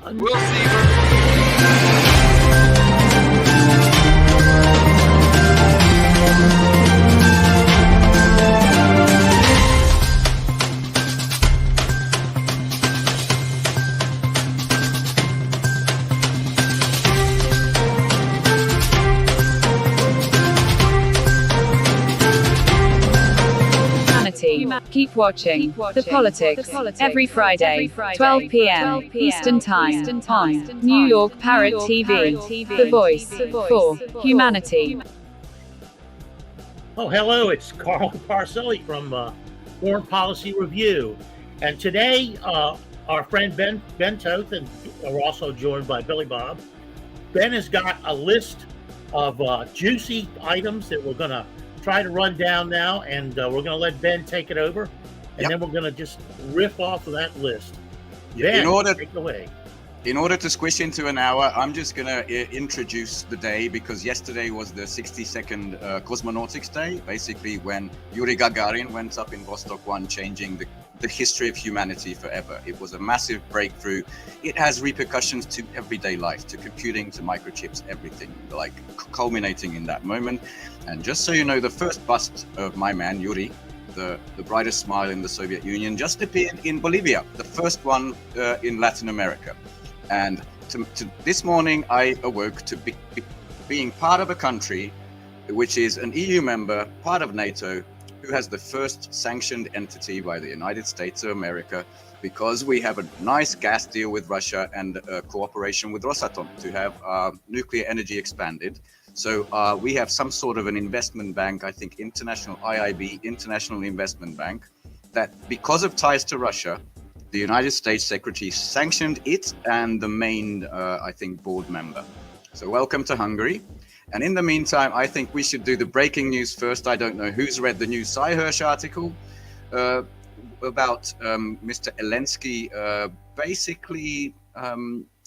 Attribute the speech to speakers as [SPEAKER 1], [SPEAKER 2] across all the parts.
[SPEAKER 1] We'll see.
[SPEAKER 2] Keep watching The Politics every Friday, 12 p.m. Eastern Time on New York Parrot TV, the voice for humanity.
[SPEAKER 3] Oh, hello, it's Carlo Parcelli from Foreign Policy Review. And today, our friend Ben Toth, and we're also joined by Billy Bob. Ben has got a list of juicy items that we're going to try to run down now, and we're going to let Ben take it over, and then we're going to just riff off of that list. Ben, take it away.
[SPEAKER 4] In order to squish into an hour, I'm just going to introduce the day, because yesterday was the 62nd Cosmonautics Day, basically when Yuri Gagarin went up in Vostok 1, changing the history of humanity forever. It was a massive breakthrough. It has repercussions to everyday life, to computing, to microchips, everything, like culminating in that moment. And just so you know, the first bust of my man, Yuri, the brightest smile in the Soviet Union, just appeared in Bolivia, the first one in Latin America. And to this morning, I awoke to being part of a country which is an EU member, part of NATO, who has the first sanctioned entity by the United States of America, because we have a nice gas deal with Russia and cooperation with Rosatom to have nuclear energy expanded. So we have some sort of an investment bank, I think International IIB, International Investment Bank, that because of ties to Russia, the United States Secretary sanctioned it and the main, I think, board member. So welcome to Hungary. And in the meantime, I think we should do the breaking news first. I don't know who's read the new Hirsch article about Mr. Zelensky basically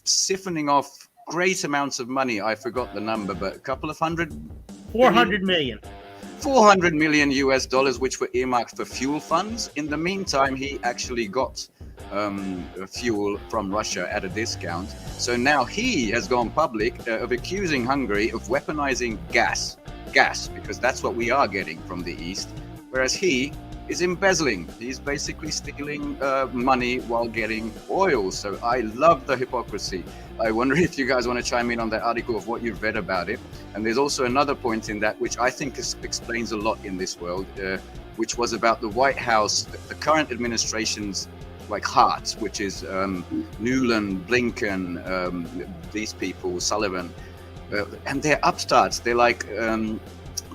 [SPEAKER 4] siphoning off great amounts of money. I forgot the number, but a couple of
[SPEAKER 3] 400 million.
[SPEAKER 4] 400 million US dollars, which were earmarked for fuel funds. In the meantime, he actually got fuel from Russia at a discount. So now he has gone public of accusing Hungary of weaponizing gas, because that's what we are getting from the East, whereas he is embezzling. He's basically stealing money while getting oil. So I love the hypocrisy. I wonder if you guys want to chime in on that article of what you've read about it. And there's also another point in that which I think explains a lot in this world, which was about the White House, the current administration's heart, which is Nuland, Blinken, these people, Sullivan, and they're upstarts. They're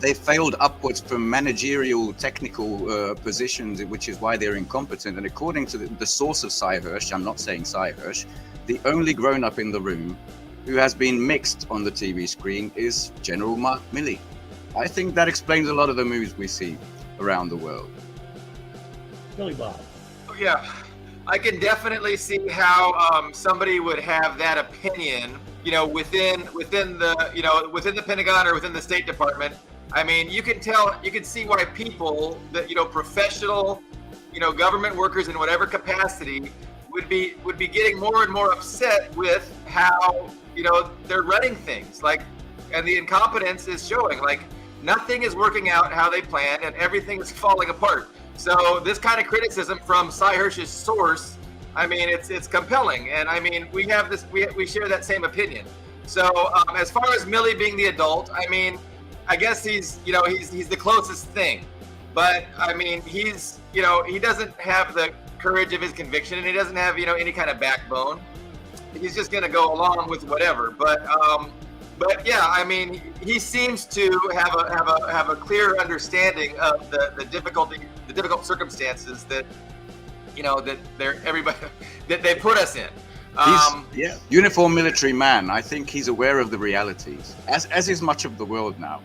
[SPEAKER 4] they failed upwards from managerial, technical positions, which is why they're incompetent. And according to the source of Hirsch, I'm not saying Hirsch, the only grown-up in the room who has been mixed on the TV screen is General Mark Milley. I think that explains a lot of the moves we see around the world.
[SPEAKER 3] Billy Bob.
[SPEAKER 1] Yeah, I can definitely see how somebody would have that opinion, within the Pentagon or within the State Department. I mean, you can see why people that, professional, government workers in whatever capacity would be getting more and more upset with how, they're running things, and the incompetence is showing, nothing is working out how they planned and everything is falling apart. So this kind of criticism from Hirsch's source, I mean, it's compelling. And I mean, we have this, we share that same opinion. So as far as Milley being the adult, I mean, I guess he's the closest thing, but I mean, he doesn't have the courage of his conviction, and he doesn't have, any kind of backbone. He's just going to go along with whatever. But yeah, I mean, he seems to have a clear understanding of the difficult circumstances that, that they put us in.
[SPEAKER 4] Uniformed military man. I think he's aware of the realities, as is much of the world now.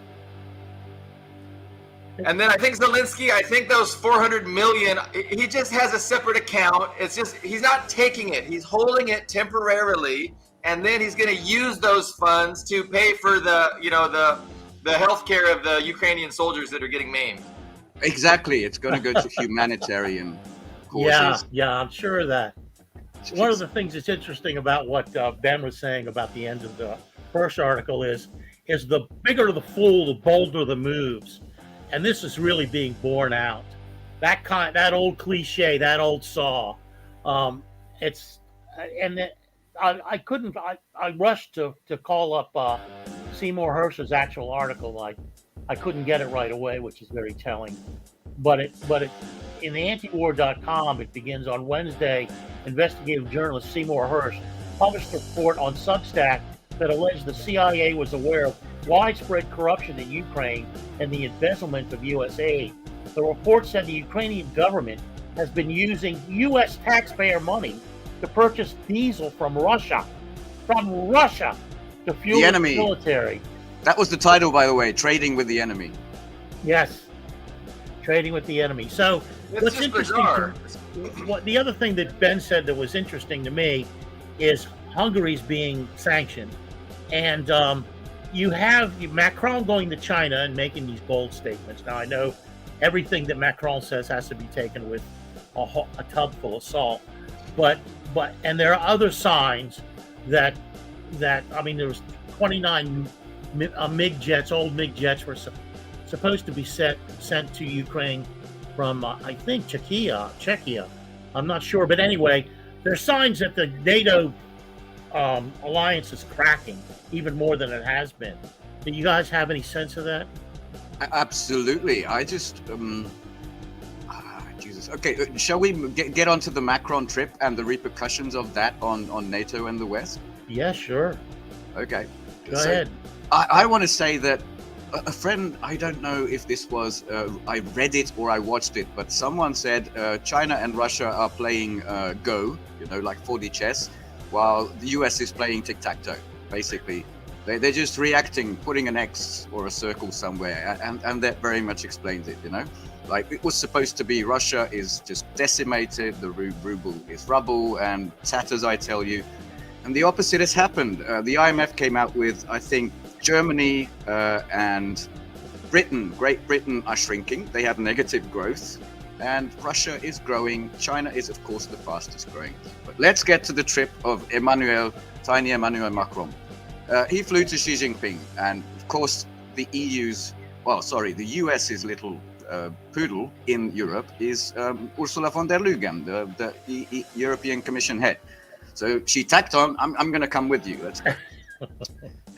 [SPEAKER 1] And then I think Zelensky, I think those 400 million, he just has a separate account. It's just, he's not taking it. He's holding it temporarily. And then he's going to use those funds to pay for the health care of the Ukrainian soldiers that are getting maimed.
[SPEAKER 4] Exactly. It's going to go to humanitarian causes.
[SPEAKER 3] Yeah, I'm sure of that. one of the things that's interesting about what Ben was saying about the end of the first article is the bigger the fool, the bolder the moves, and this is really being borne out. That old cliche, that old saw. It's and it, I couldn't. I rushed to call up Seymour Hersh's actual article. I couldn't get it right away, which is very telling. But in the antiwar.com, it begins on Wednesday. Investigative journalist Seymour Hersh published a report on Substack that alleged the CIA was aware of widespread corruption in Ukraine and the embezzlement of U.S. aid. The report said the Ukrainian government has been using U.S. taxpayer money to purchase diesel from Russia, to fuel
[SPEAKER 4] The enemy.
[SPEAKER 3] the military.
[SPEAKER 4] That was the title, by the way, Trading with the Enemy.
[SPEAKER 3] Yes, trading with the enemy. So
[SPEAKER 1] It's
[SPEAKER 3] what's
[SPEAKER 1] just
[SPEAKER 3] interesting?
[SPEAKER 1] bizarre.
[SPEAKER 3] The other thing that Ben said that was interesting to me is Hungary's being sanctioned, and you have Macron going to China and making these bold statements. Now I know everything that Macron says has to be taken with a tub full of salt, but and there are other signs that I mean there was 29 MiG jets, old MiG jets were supposed to be sent to Ukraine from I think Czechia. I'm not sure, but anyway, there's signs that the NATO alliance is cracking even more than it has been. Do you guys have any sense of that?
[SPEAKER 4] Absolutely. I just Jesus. Okay, shall we get onto the Macron trip and the repercussions of that on NATO and the West?
[SPEAKER 3] Yeah, sure.
[SPEAKER 4] Okay.
[SPEAKER 3] Go ahead.
[SPEAKER 4] I want to say that a friend, I don't know if this was, I read it or I watched it, but someone said China and Russia are playing Go, like 4D chess, while the US is playing tic-tac-toe, basically. They're just reacting, putting an X or a circle somewhere, and that very much explains it, Like, it was supposed to be Russia is just decimated, the ruble is rubble and tatters, I tell you. And the opposite has happened. The IMF came out with, I think, Germany and Great Britain are shrinking. They have negative growth. And Russia is growing. China is, of course, the fastest growing. But let's get to the trip of tiny Emmanuel Macron. He flew to Xi Jinping. And, of course, the US's little poodle in Europe is Ursula von der Leyen, the European Commission head. So she tacked on, I'm going to come with you. Let's go.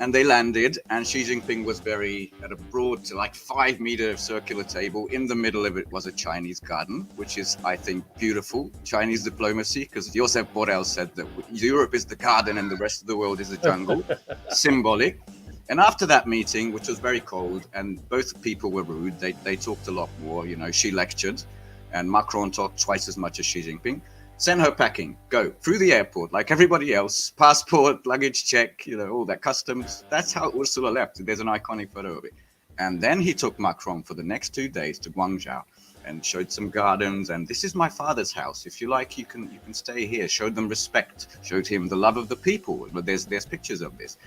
[SPEAKER 4] And they landed, and Xi Jinping was at a broad, like 5-meter circular table. In the middle of it was a Chinese garden, which is, I think, beautiful. Chinese diplomacy, because Josep Borrell said that Europe is the garden and the rest of the world is the jungle. Symbolic. And after that meeting, which was very cold, and both people were rude, they talked a lot more. She lectured, and Macron talked twice as much as Xi Jinping. Send her packing, go through the airport like everybody else, passport, luggage check, all that customs. That's how Ursula left. There's an iconic photo of it. And then he took Macron for the next 2 days to Guangzhou and showed some gardens. And this is my father's house. If you like, you can stay here. Showed them respect, showed him the love of the people. But there's pictures of this.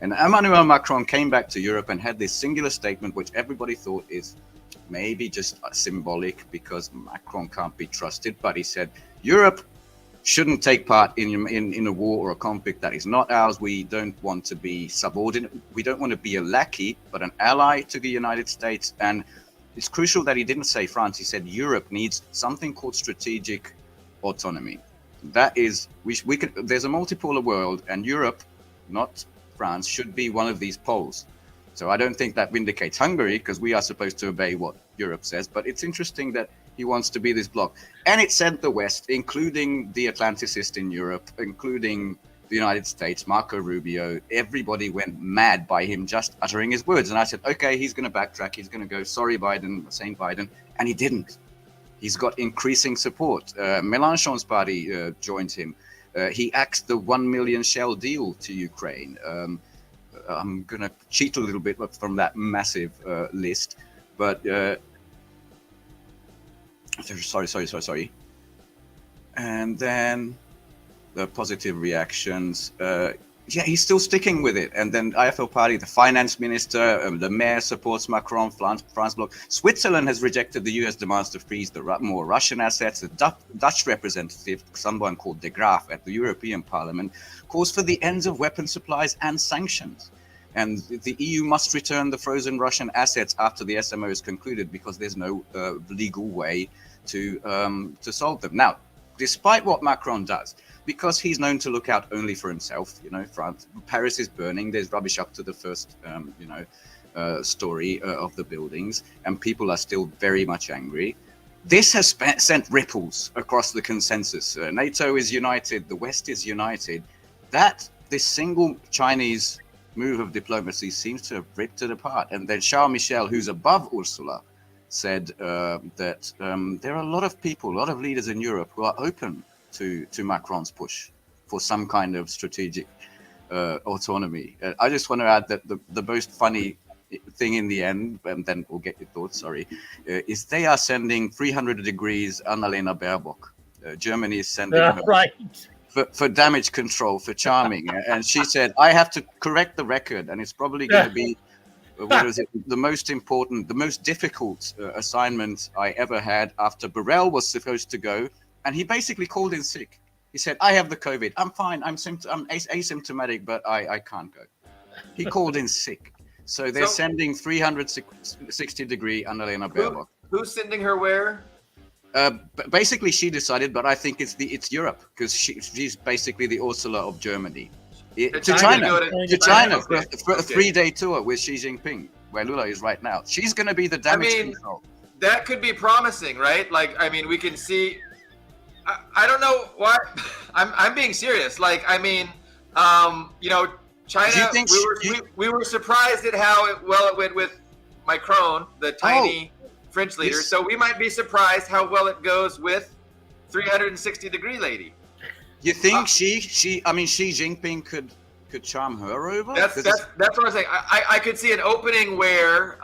[SPEAKER 4] And Emmanuel Macron came back to Europe and had this singular statement, which everybody thought is maybe just symbolic because Macron can't be trusted. But he said, Europe shouldn't take part in a war or a conflict that is not ours. We don't want to be subordinate. We don't want to be a lackey, but an ally to the United States. And it's crucial that he didn't say France. He said Europe needs something called strategic autonomy. That is, there's a multipolar world, and Europe, not France, should be one of these poles. So I don't think that vindicates Hungary, because we are supposed to obey what Europe says. But it's interesting that he wants to be this bloc. And it sent the West, including the Atlanticist in Europe, including the United States, Marco Rubio, everybody went mad by him just uttering his words. And I said, okay, he's going to backtrack. He's going to go, sorry, Biden, Saint Biden. And he didn't. He's got increasing support. Mélenchon's party joined him. He axed the 1 million shell deal to Ukraine. I'm going to cheat a little bit from that massive list. But sorry. And then the positive reactions. yeah, he's still sticking with it. And then IFL party, the finance minister, the mayor supports Macron, France bloc. Switzerland has rejected the US demands to freeze the more Russian assets. The Dutch representative, someone called De Graaf at the European Parliament, calls for the ends of weapon supplies and sanctions. And the EU must return the frozen Russian assets after the SMO is concluded, because there's no legal way to solve them. Now, despite what Macron does, because he's known to look out only for himself, Paris is burning. There's rubbish up to the first, story of the buildings, and people are still very much angry. This has sent ripples across the consensus. NATO is united. The West is united. This single Chinese move of diplomacy seems to have ripped it apart. And then Charles Michel, who's above Ursula, said that there are a lot of people, a lot of leaders in Europe who are open to Macron's push for some kind of strategic autonomy. I just want to add that the most funny thing in the end, and then we'll get your thoughts, is they are sending 300 degrees Annalena Baerbock. Germany is sending her
[SPEAKER 3] right.
[SPEAKER 4] for damage control, for charming. And she said, I have to correct the record, and it's probably going to be the most important, the most difficult assignment I ever had, after Borrell was supposed to go. And he basically called in sick. He said, I have the COVID. I'm fine. I'm asymptomatic, but I can't go. He called in sick. So they're sending 360-degree Annalena Baerbock.
[SPEAKER 1] Who's sending her where?
[SPEAKER 4] Basically, she decided, but I think it's Europe, because she's basically the Ursula of Germany. To China for a 3-day tour with Xi Jinping, where Lula is right now. She's going to be the damage control.
[SPEAKER 1] That could be promising, right? Like, I mean, we can see. I don't know why. I'm being serious. Like, I mean, China. We were surprised at how it went with Macron, the tiny French leader. So we might be surprised how well it goes with 360-degree lady.
[SPEAKER 4] You think Xi Jinping could charm her over?
[SPEAKER 1] That's what I'm saying. I could see an opening where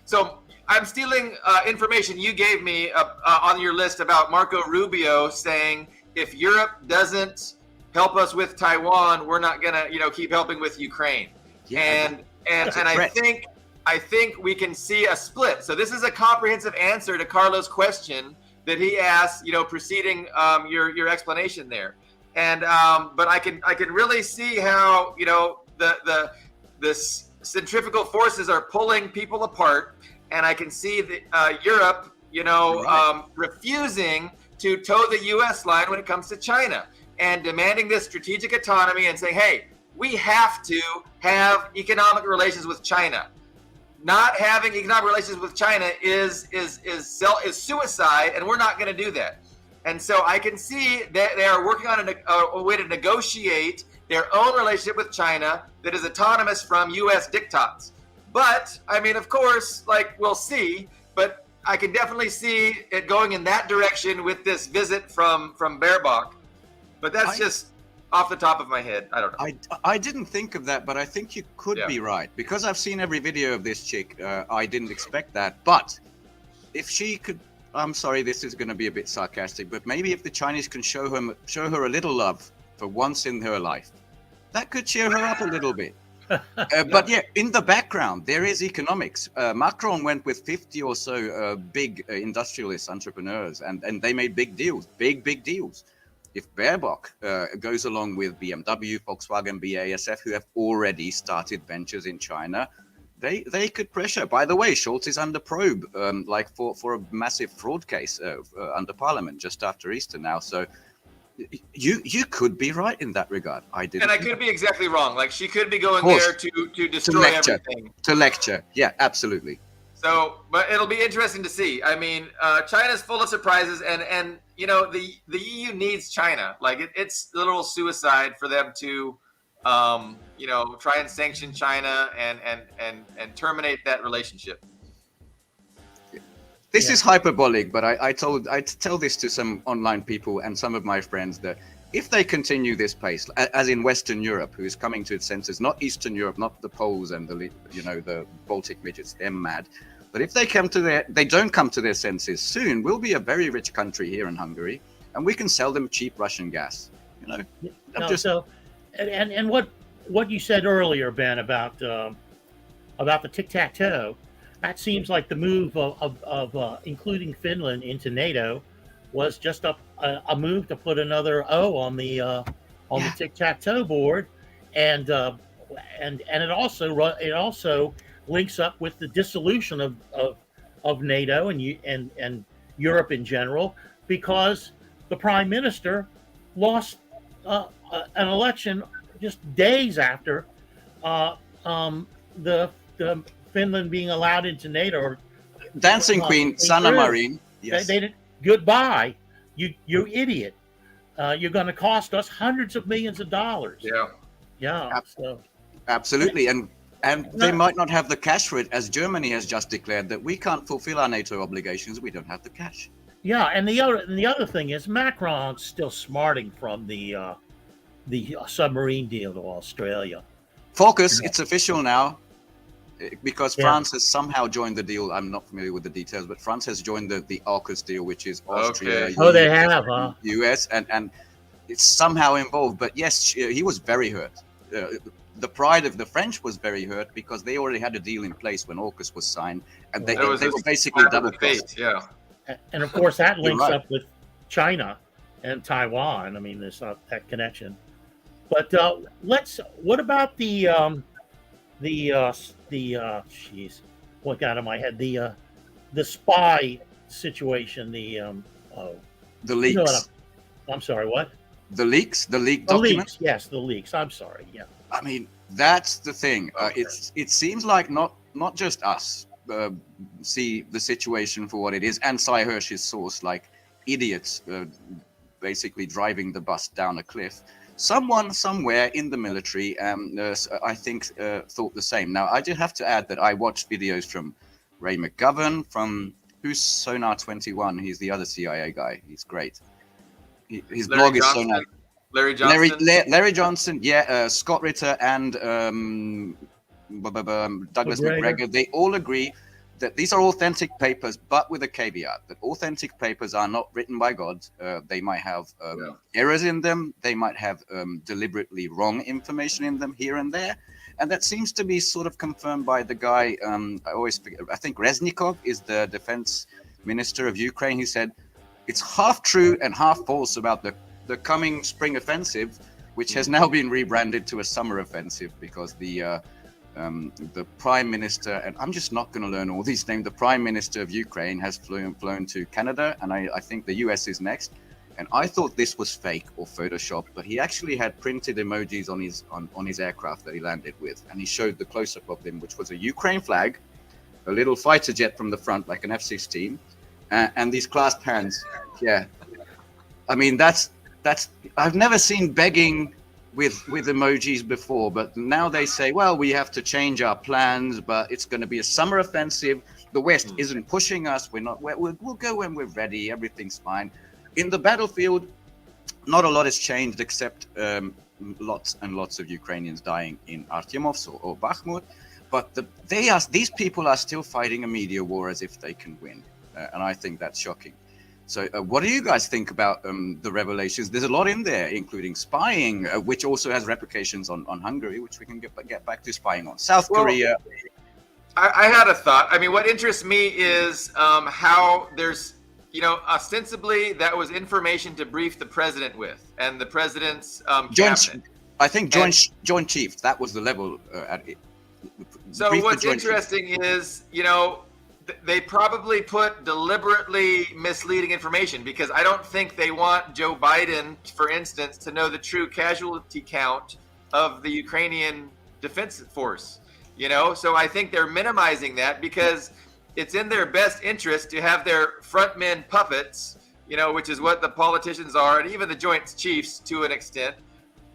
[SPEAKER 1] So I'm stealing information you gave me on your list about Marco Rubio saying, if Europe doesn't help us with Taiwan, we're not gonna keep helping with Ukraine. And I think we can see a split. So this is a comprehensive answer to Carlo's question that he asked, preceding your explanation there. And but I can really see how the centrifugal forces are pulling people apart, and I can see that Europe, refusing to toe the U.S. line when it comes to China, and demanding this strategic autonomy and saying, hey, we have to have economic relations with China. Not having economic relations with China is suicide, and we're not going to do that. And so I can see that they are working on a way to negotiate their own relationship with China that is autonomous from U.S. diktats. But, I mean, of course, we'll see, but I can definitely see it going in that direction with this visit from Baerbock. But that's just off the top of my head. I don't know.
[SPEAKER 4] I didn't think of that, but I think you could be right. Because I've seen every video of this chick, I didn't expect that. But if she could, I'm sorry, this is going to be a bit sarcastic, but maybe if the Chinese can show her a little love for once in her life, that could cheer her up a little bit. But yeah, in the background, there is economics. Macron went with 50 or so big industrialist entrepreneurs, and they made big deals, big deals. If Baerbock goes along with BMW, Volkswagen, BASF, who have already started ventures in China, they could pressure. By the way, Scholz is under probe, for a massive fraud case under Parliament just after Easter now. So you could be right in that regard. I could
[SPEAKER 1] be exactly wrong. Like, she could be going there to destroy everything.
[SPEAKER 4] To lecture. Yeah, absolutely.
[SPEAKER 1] So, but it'll be interesting to see. I mean, China's full of surprises, and the EU needs China. Like, it's literal suicide for them to, try and sanction China and terminate that relationship.
[SPEAKER 4] This is hyperbolic, but I tell this to some online people and some of my friends that if they continue this pace, as in Western Europe, who is coming to its senses, not Eastern Europe, not the Poles and the Baltic midgets, they're mad. But if they don't come to their senses soon, we'll be a very rich country here in Hungary, and we can sell them cheap Russian gas.
[SPEAKER 3] and what you said earlier, Ben, about the tic-tac-toe, that seems like the move of including Finland into NATO was just a move to put another O on the tic-tac-toe board, and it also links up with the dissolution of NATO and Europe in general, because the prime minister lost an election just days after the Finland being allowed into NATO. Or,
[SPEAKER 4] Dancing Queen, Sanna Marin. Yes.
[SPEAKER 3] They didn't. Goodbye, you idiot. You're going to cost us hundreds of millions of dollars. Yeah. So.
[SPEAKER 4] Absolutely, and they might not have the cash for it, as Germany has just declared that we can't fulfill our NATO obligations. We don't have the cash.
[SPEAKER 3] Yeah, and the other thing is Macron's still smarting from the submarine deal to Australia.
[SPEAKER 4] Focus, it's official now, because France has somehow joined the deal. I'm not familiar with the details, but France has joined the AUKUS deal, which is Austria,
[SPEAKER 3] Oh, they have, huh?
[SPEAKER 4] US, and it's somehow involved. But yes, he was very hurt. The pride of the French was very hurt because they already had a deal in place when AUKUS was signed, and they were basically double crossed.
[SPEAKER 1] Yeah.
[SPEAKER 3] And of course, that links up with China and Taiwan. I mean, there's that connection. But what about the what got in my head? The spy situation. The
[SPEAKER 4] leaks.
[SPEAKER 3] You know I'm sorry. What?
[SPEAKER 4] The leaks. The leaked
[SPEAKER 3] documents.
[SPEAKER 4] Leaks.
[SPEAKER 3] Yes, the leaks. I'm sorry. Yeah.
[SPEAKER 4] I mean, that's the thing. It seems like not just us see the situation for what it is, and Cy Hirsch's source, like idiots, basically driving the bus down a cliff. Someone somewhere in the military, I think, thought the same. Now, I do have to add that I watched videos from Ray McGovern, from who's Sonar 21. He's the other CIA guy. He's great. His blog is Sonar.
[SPEAKER 1] Larry Johnson.
[SPEAKER 4] Larry Johnson, yeah. Scott Ritter and Douglas McGregor. They all agree that these are authentic papers, but with a caveat that authentic papers are not written by God. They might have errors in them. They might have deliberately wrong information in them here and there. And that seems to be sort of confirmed by the guy, I think Reznikov is the defense minister of Ukraine. He said it's half true and half false about the coming spring offensive, which has now been rebranded to a summer offensive because the prime minister, and I'm just not going to learn all these names, the prime minister of Ukraine has flown to Canada, and I think the US is next. And I thought this was fake or Photoshop, but he actually had printed emojis on his aircraft that he landed with, and he showed the close-up of them, which was a Ukraine flag, a little fighter jet from the front, like an F-16, and these clasped hands. Yeah, I mean that's I've never seen begging with emojis before, but now they say, well, we have to change our plans, but it's going to be a summer offensive. The West isn't pushing us. We'll go when we're ready. Everything's fine. In the battlefield, not a lot has changed except lots and lots of Ukrainians dying in Artyomovsk or Bakhmut. But these people are still fighting a media war as if they can win. And I think that's shocking. So what do you guys think about the revelations? There's a lot in there, including spying, which also has repercussions on Hungary, which we can get back to, spying on South Korea.
[SPEAKER 1] I had a thought. I mean, what interests me is how there's, ostensibly that was information to brief the president with, and the president's cabinet.
[SPEAKER 4] I think Joint Chiefs, that was the level at it.
[SPEAKER 1] So what's interesting is, they probably put deliberately misleading information, because I don't think they want Joe Biden, for instance, to know the true casualty count of the Ukrainian defense force. So I think they're minimizing that because it's in their best interest to have their frontmen puppets, which is what the politicians are, and even the Joint Chiefs to an extent,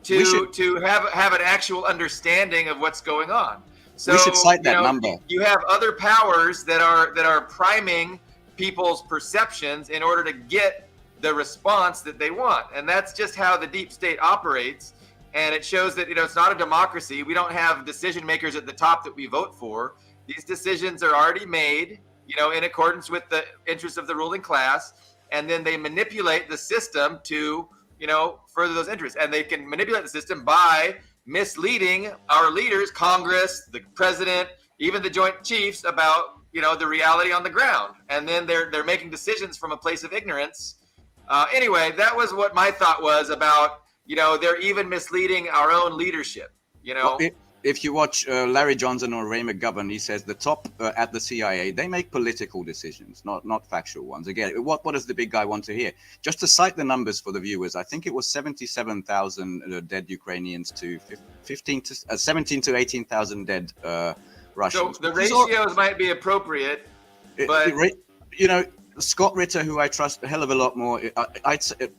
[SPEAKER 1] to have an actual understanding of what's going on. So,
[SPEAKER 4] we should cite that number.
[SPEAKER 1] You have other powers that are priming people's perceptions in order to get the response that they want, and that's just how the deep state operates. And it shows that it's not a democracy. We don't have decision makers at the top that we vote for. These decisions are already made, in accordance with the interests of the ruling class, and then they manipulate the system to further those interests. And they can manipulate the system by misleading our leaders, Congress, the president, even the Joint Chiefs about, the reality on the ground. And then they're making decisions from a place of ignorance. Anyway, that was what my thought was about, they're even misleading our own leadership,
[SPEAKER 4] Well, if you watch Larry Johnson or Ray McGovern, he says the top at the CIA, they make political decisions, not factual ones. Again, what does the big guy want to hear? Just to cite the numbers for the viewers, I think it was 77,000 dead Ukrainians to 17 to 18,000 dead Russians.
[SPEAKER 1] So the ratios might be appropriate, but
[SPEAKER 4] Scott Ritter, who I trust a hell of a lot more,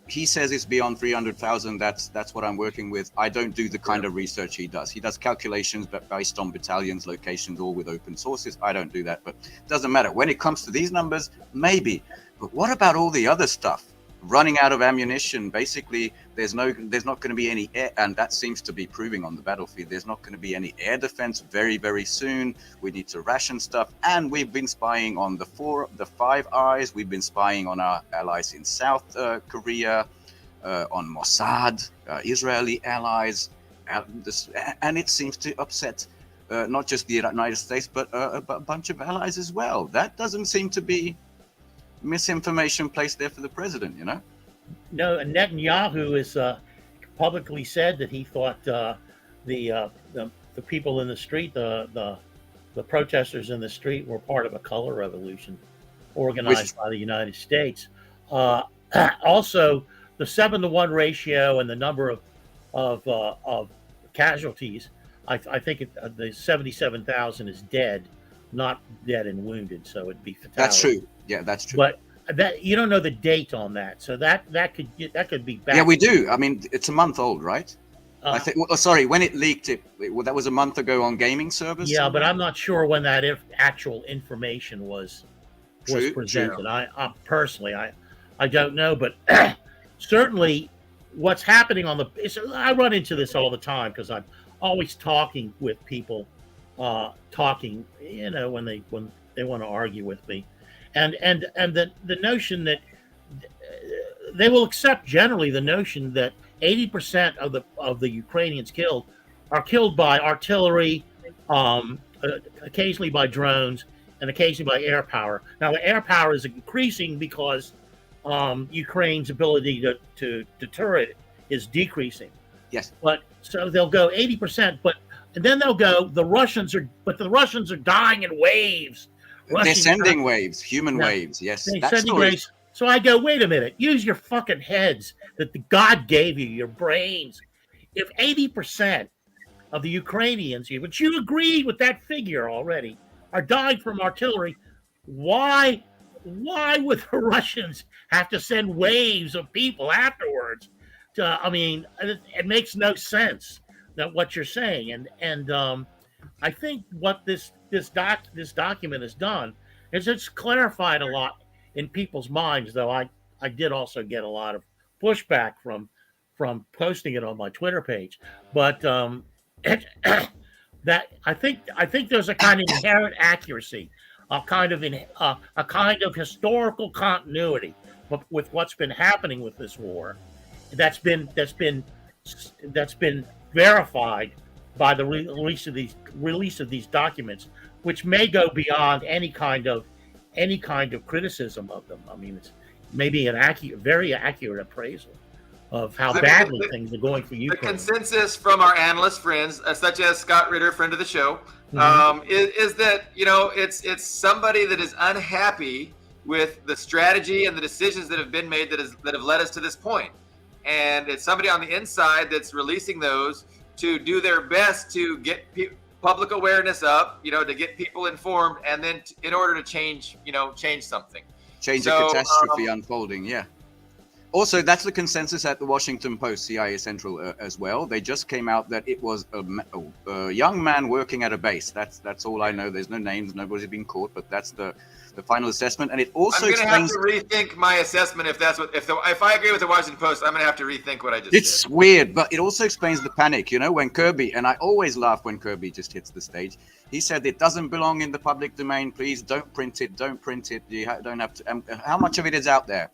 [SPEAKER 4] he says it's beyond 300,000. That's what I'm working with. I don't do the kind of research he does. He does calculations but based on battalions, locations, all with open sources. I don't do that, but it doesn't matter. When it comes to these numbers, maybe. But what about all the other stuff? Running out of ammunition. Basically, there's not going to be any air, and that seems to be proving on the battlefield. There's not going to be any air defense very, very soon. We need to ration stuff, and we've been spying on the Five Eyes. We've been spying on our allies in South Korea, on Mossad, Israeli allies, and it seems to upset not just the United States, but a bunch of allies as well. That doesn't seem to be misinformation placed there for the president,
[SPEAKER 3] No, Netanyahu has publicly said that he thought the people in the street, the protesters in the street, were part of a color revolution organized by the United States. Also, the 7-to-1 ratio and the number of casualties, I think the 77,000 is dead, not dead and wounded, so it'd be fatality.
[SPEAKER 4] That's true. Yeah, that's true.
[SPEAKER 3] But that you don't know the date on that, so that could be back.
[SPEAKER 4] Yeah, we do. I mean, it's a month old, right? I think. Sorry, when it leaked, that was a month ago on gaming servers.
[SPEAKER 3] Yeah, but I'm not sure when that actual information was presented. True. I personally, I don't know, but certainly, what's happening I run into this all the time because I'm always talking with people, when they want to argue with me. And the notion that they will accept generally the notion that 80% of the Ukrainians killed are killed by artillery, occasionally by drones, and occasionally by air power. Now the air power is increasing because Ukraine's ability to deter it is decreasing.
[SPEAKER 4] Yes.
[SPEAKER 3] But so they'll go 80%, but then they'll go the Russians are dying in waves.
[SPEAKER 4] They're sending waves, human waves. Yes, that's
[SPEAKER 3] waves. So I go, wait a minute. Use your fucking heads that the God gave you, your brains. If 80% of the Ukrainians, which you agreed with that figure already, are dying from artillery, why would the Russians have to send waves of people afterwards? It makes no sense that what you're saying, and I think what this document has done is it's clarified a lot in people's minds, though I did also get a lot of pushback from posting it on my Twitter page. But that I think there's a kind of inherent accuracy, a kind of historical continuity with what's been happening with this war that's been verified by the release of these documents, which may go beyond any kind of criticism of them. I mean, it's maybe very accurate appraisal of how badly things are going for Ukraine.
[SPEAKER 1] The consensus from our analyst friends, such as Scott Ritter, friend of the show, is that it's somebody that is unhappy with the strategy and the decisions that have been made that have led us to this point, and it's somebody on the inside that's releasing those to do their best to get public awareness up, to get people informed, and then in order to change something.
[SPEAKER 4] Change a catastrophe unfolding, yeah. Also, that's the consensus at the Washington Post, CIA Central as well. They just came out that it was a young man working at a base. That's all I know. There's no names, nobody's been caught, but that's the the final assessment, and it also
[SPEAKER 1] I'm going to have
[SPEAKER 4] explains.
[SPEAKER 1] to rethink my assessment if I agree with the Washington Post. I'm going to have to rethink what I just
[SPEAKER 4] It's
[SPEAKER 1] said.
[SPEAKER 4] weird, but it also explains the panic. When Kirby, and I always laugh when Kirby just hits the stage. He said it doesn't belong in the public domain. Please don't print it. Don't print it. You don't have to. How much of it is out there?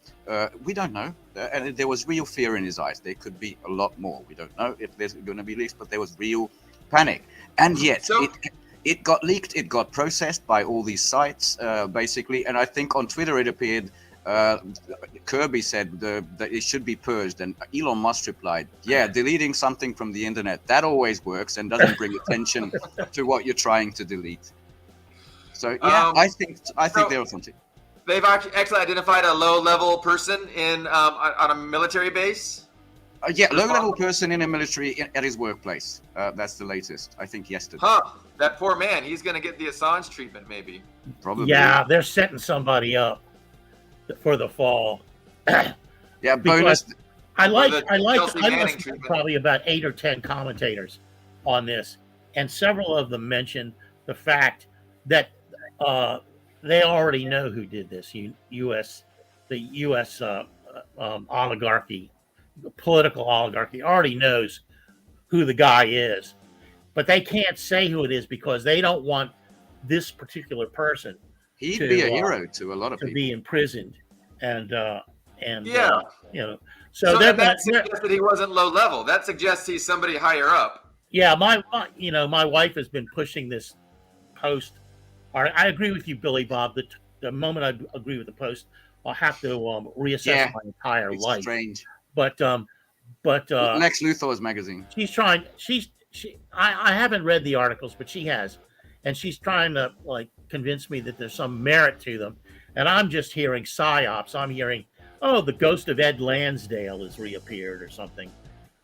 [SPEAKER 4] We don't know. And there was real fear in his eyes. There could be a lot more. We don't know if there's going to be leaks, but there was real panic. And yet it got leaked. It got processed by all these sites, basically. And I think on Twitter it appeared. Kirby said that it should be purged, and Elon Musk replied, "Yeah, deleting something from the internet, that always works and doesn't bring attention to what you're trying to delete." So yeah, I think there was something.
[SPEAKER 1] They've actually identified a low-level person on a military base.
[SPEAKER 4] Yeah, low-level person in a military at his workplace. That's the latest. I think yesterday.
[SPEAKER 1] Huh? That poor man. He's going to get the Assange treatment, maybe.
[SPEAKER 4] Probably.
[SPEAKER 3] Yeah, they're setting somebody up for the fall.
[SPEAKER 4] Yeah, bonus.
[SPEAKER 3] I
[SPEAKER 1] Chelsea
[SPEAKER 3] listened
[SPEAKER 1] Manning
[SPEAKER 3] to
[SPEAKER 1] treatment.
[SPEAKER 3] probably about 8 or 10 commentators on this, and several of them mentioned the fact that they already know who did this. The U.S. Oligarchy, the political oligarchy, already knows who the guy is, but they can't say who it is because they don't want this particular person
[SPEAKER 4] He'd be a hero to a lot of
[SPEAKER 3] to
[SPEAKER 4] people.
[SPEAKER 3] be imprisoned, and
[SPEAKER 1] Yeah.
[SPEAKER 3] So
[SPEAKER 1] that suggests that he wasn't low level. That suggests he's somebody higher up.
[SPEAKER 3] yeah, my wife has been pushing this post. I agree with you, Billy Bob. The moment I agree with the post, I'll have to reassess my entire
[SPEAKER 4] It's
[SPEAKER 3] life.
[SPEAKER 4] strange.
[SPEAKER 3] But
[SPEAKER 4] Lex Luthor's magazine.
[SPEAKER 3] she's trying. I haven't read the articles, but she has, and she's trying to convince me that there's some merit to them. And I'm just hearing psyops. I'm hearing, oh, the ghost of Ed Lansdale has reappeared or something,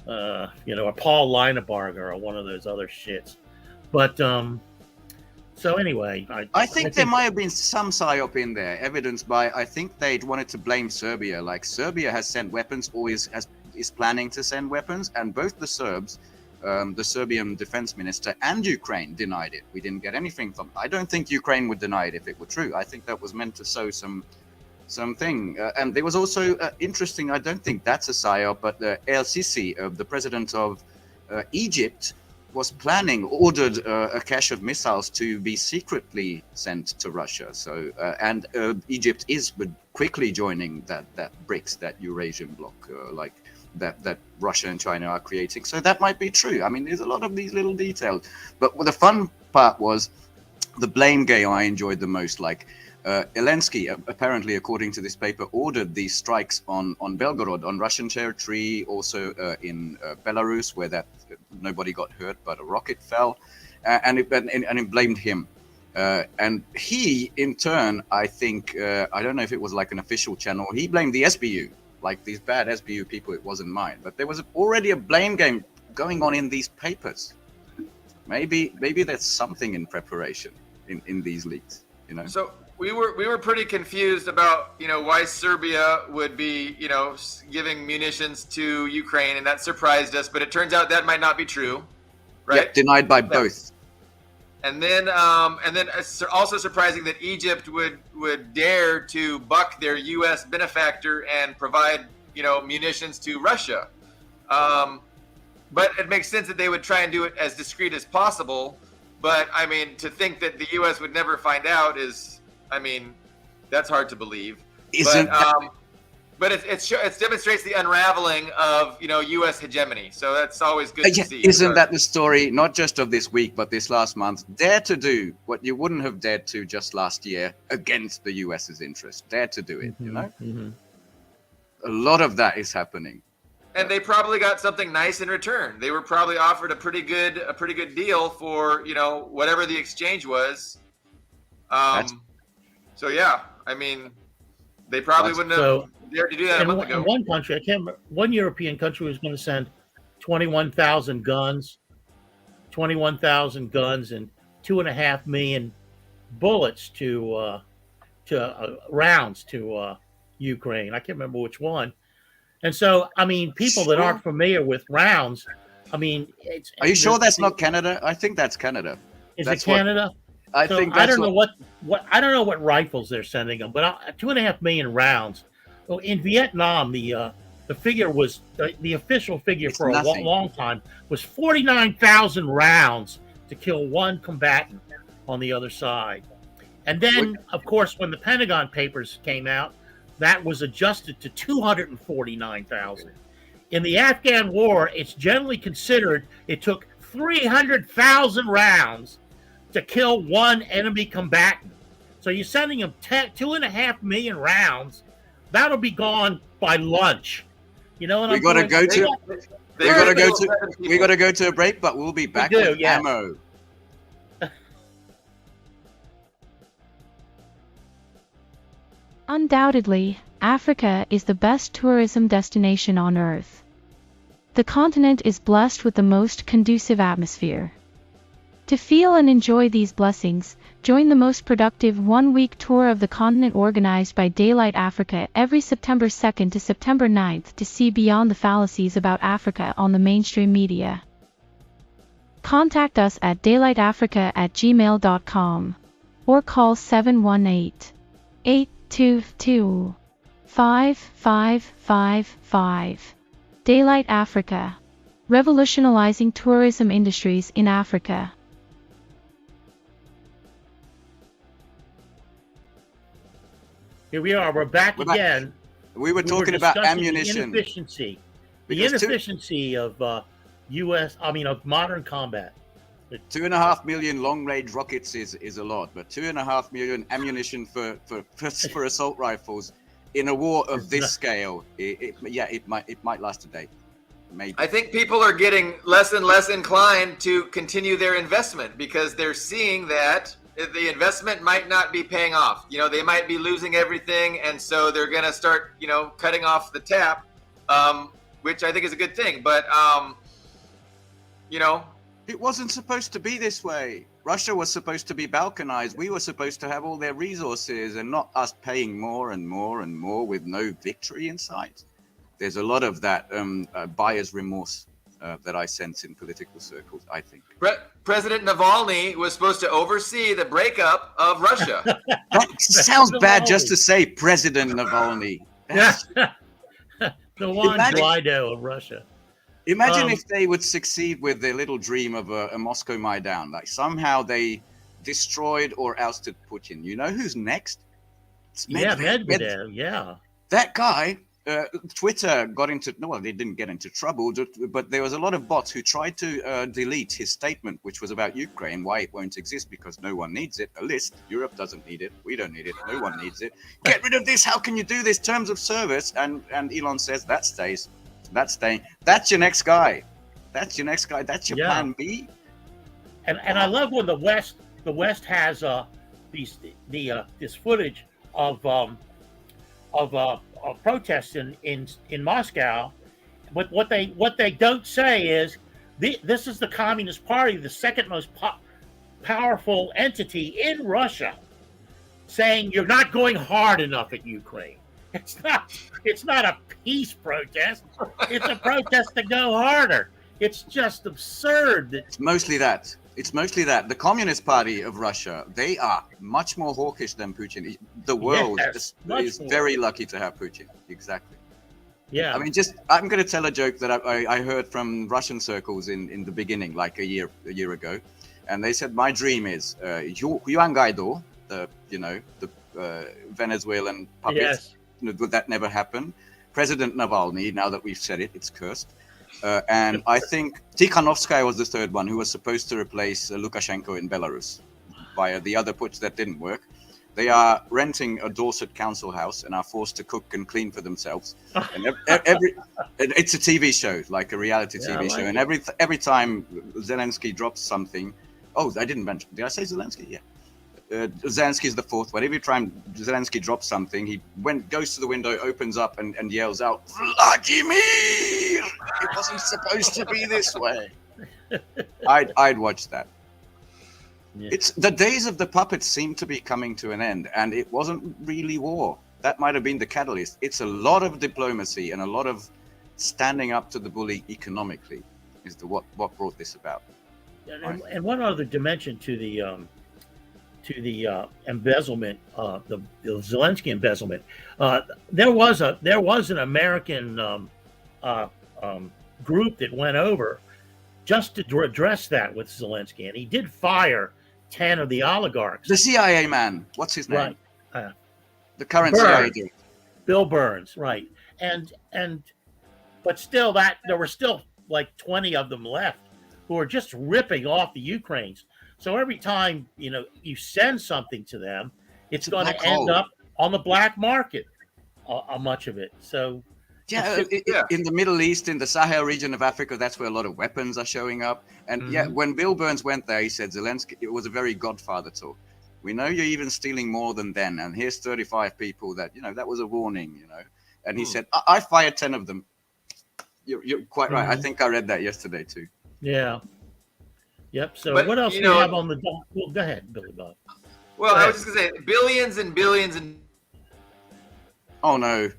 [SPEAKER 3] or Paul Linebarger or one of those other shits. But so anyway,
[SPEAKER 4] I think there might have been some psyop in there, evidenced by I think they'd wanted to blame Serbia. Like Serbia has sent weapons, or is planning to send weapons, and both the Serbs, the Serbian defense minister, and Ukraine denied it. We didn't get anything from. I don't think Ukraine would deny it if it were true. I think that was meant to sow something. And there was also interesting. I don't think that's a psyop, but El Sisi, the president of Egypt, was ordered a cache of missiles to be secretly sent to Russia. So and Egypt is quickly joining that BRICS, that Eurasian bloc, that Russia and China are creating. So that might be true. I mean, there's a lot of these little details. But the fun part was the blame game I enjoyed the most. Zelensky, apparently, according to this paper, ordered these strikes on Belgorod, on Russian territory, also in Belarus, where nobody got hurt, but a rocket fell, and it blamed him. And he, in turn, I think, I don't know if it was like an official channel, he blamed the SBU, like these bad SBU people. It wasn't mine, but there was already a blame game going on in these papers. Maybe there's something in preparation in these leaks,
[SPEAKER 1] So we were pretty confused about why Serbia would be giving munitions to Ukraine, and that surprised us. But it turns out that might not be true, right?
[SPEAKER 4] Yeah, denied by both.
[SPEAKER 1] And then it's also surprising that Egypt would dare to buck their U.S. benefactor and provide munitions to Russia. But it makes sense that they would try and do it as discreet as possible. But I mean, to think that the U.S. would never find out that's hard to believe. But it demonstrates the unraveling of U.S. hegemony. So that's always good to see.
[SPEAKER 4] Isn't that the story, not just of this week, but this last month? Dare to do what you wouldn't have dared to just last year against the U.S.'s interest. Dare to do it.
[SPEAKER 3] Mm-hmm.
[SPEAKER 4] A lot of that is happening.
[SPEAKER 1] And they probably got something nice in return. They were probably offered a pretty good deal for whatever the exchange was. So yeah, I mean, they probably wouldn't have dared to do that a month ago.
[SPEAKER 3] In one country, I can't remember, one European country was going to send 21,000 guns, and 2.5 million bullets to rounds to Ukraine. I can't remember which one. And so, I mean, people that aren't familiar with rounds, I mean,
[SPEAKER 4] Are you sure that's not Canada? I think that's Canada.
[SPEAKER 3] Is it Canada?
[SPEAKER 4] I
[SPEAKER 3] So
[SPEAKER 4] think
[SPEAKER 3] I
[SPEAKER 4] that's
[SPEAKER 3] don't know what I don't know what rifles they're sending them, but 2.5 million rounds. Well, in Vietnam, the figure was the official figure
[SPEAKER 4] it's
[SPEAKER 3] for a
[SPEAKER 4] nothing.
[SPEAKER 3] long time was 49,000 rounds to kill one combatant on the other side. And then, of course, when the Pentagon Papers came out, that was adjusted to 249,000. In the Afghan war, it's generally considered it took 300,000 rounds to kill one enemy combatant. So you're sending them 2.5 million rounds. That'll be gone by lunch. You know what
[SPEAKER 4] We
[SPEAKER 3] I'm
[SPEAKER 4] gotta
[SPEAKER 3] saying?
[SPEAKER 4] go to.
[SPEAKER 1] They
[SPEAKER 4] We gotta
[SPEAKER 1] kill
[SPEAKER 4] go to.
[SPEAKER 1] 7
[SPEAKER 4] We
[SPEAKER 1] people.
[SPEAKER 4] gotta go to a break, but we'll be back
[SPEAKER 3] do,
[SPEAKER 4] with
[SPEAKER 3] yes.
[SPEAKER 4] ammo.
[SPEAKER 5] Undoubtedly, Africa is the best tourism destination on Earth. The continent is blessed with the most conducive atmosphere. To feel and enjoy these blessings, join the most productive one-week tour of the continent organized by Daylight Africa every September 2nd to September 9th to see beyond the fallacies about Africa on the mainstream media. Contact us at daylightafrica@gmail.com or call 718-822-5555. Daylight Africa. Revolutionizing tourism industries in Africa.
[SPEAKER 3] Here we are. We're back
[SPEAKER 4] We're back.
[SPEAKER 3] again.
[SPEAKER 4] We were talking about
[SPEAKER 3] discussing
[SPEAKER 4] ammunition.
[SPEAKER 3] The inefficiency. The
[SPEAKER 4] Because
[SPEAKER 3] inefficiency of of modern combat.
[SPEAKER 4] 2.5 million long-range rockets is a lot, but 2.5 million ammunition for assault rifles in a war of this scale, it might last a day, maybe.
[SPEAKER 1] I think people are getting less and less inclined to continue their investment because they're seeing that the investment might not be paying off. You know, they might be losing everything, and so they're going to start, cutting off the tap, which I think is a good thing. But,
[SPEAKER 4] It wasn't supposed to be this way. Russia was supposed to be balkanized. We were supposed to have all their resources and not us paying more and more and more with no victory in sight. There's a lot of that buyer's remorse that I sense in political circles, I think.
[SPEAKER 1] President Navalny was supposed to oversee the breakup of Russia.
[SPEAKER 4] That sounds bad just to say President Navalny.
[SPEAKER 3] The Juan
[SPEAKER 4] Imagine-
[SPEAKER 3] Guaido of Russia.
[SPEAKER 4] Imagine if they would succeed with their little dream of a Moscow Maidan. Like somehow they destroyed or ousted Putin. You know who's next? It's
[SPEAKER 3] Medvedev. Yeah.
[SPEAKER 4] That guy, Twitter got into, no, well, they didn't get into trouble, but there was a lot of bots who tried to delete his statement, which was about Ukraine, why it won't exist because no one needs it. A list. Europe doesn't need it. We don't need it. No one needs it. Get rid of this. How can you do this? Terms of service. And Elon says that stays. That's staying. That's your next guy. That's your next guy. That's your plan B.
[SPEAKER 3] And I love when the West has this footage of protests in Moscow. But what they don't say is this is the Communist Party, the second most powerful entity in Russia, saying you're not going hard enough at Ukraine. It's not a peace protest. It's a protest to go harder. It's just absurd.
[SPEAKER 4] It's mostly that. The Communist Party of Russia, they are much more hawkish than Putin. The world is very lucky to have Putin. Exactly.
[SPEAKER 3] Yeah.
[SPEAKER 4] I mean, I'm going to tell a joke that I heard from Russian circles in the beginning, like a year ago. And they said, my dream is Juan Guaido, the Venezuelan puppet.
[SPEAKER 3] Yes.
[SPEAKER 4] Would that never happen? President Navalny, now that we've said it, it's cursed. And I think Tikhanovskaya was the third one who was supposed to replace Lukashenko in Belarus via the other putsch that didn't work. They are renting a Dorset council house and are forced to cook and clean for themselves. And it's a TV show, like a reality TV show. And every time Zelensky drops something, I didn't mention. Did I say Zelensky? Yeah. Zelensky's the fourth one. Every time Zelensky drops something, he goes to the window, opens up, and yells out, "Vladimir! It wasn't supposed to be this way." I'd watch that. Yeah. It's the days of the puppets seem to be coming to an end, and it wasn't really war. That might have been the catalyst. It's a lot of diplomacy and a lot of standing up to the bully economically is what brought this about.
[SPEAKER 3] And one other dimension to embezzlement, the Zelensky embezzlement. There was an American group that went over just to address that with Zelensky, and he did fire 10 of the oligarchs.
[SPEAKER 4] The CIA man, what's his name?
[SPEAKER 3] Right.
[SPEAKER 4] The current
[SPEAKER 3] Burns.
[SPEAKER 4] CIA dude.
[SPEAKER 3] Bill Burns, right. But still there were still like 20 of them left who are just ripping off the Ukrainians. So every time, you send something to them, it's going to end up on the black market, much of it. So
[SPEAKER 4] yeah, in the Middle East, in the Sahel region of Africa, that's where a lot of weapons are showing up. And when Bill Burns went there, he said, Zelensky, it was a very Godfather talk. We know you're even stealing more than then. And here's 35 people that, that was a warning, And he said, I fired 10 of them. You're quite right. I think I read that yesterday too.
[SPEAKER 3] Yeah. Yep. So
[SPEAKER 1] But,
[SPEAKER 3] what else do we have on the... Well, go ahead, Billy Bob.
[SPEAKER 1] Well, I was just going to say billions and billions and...
[SPEAKER 4] Oh, no.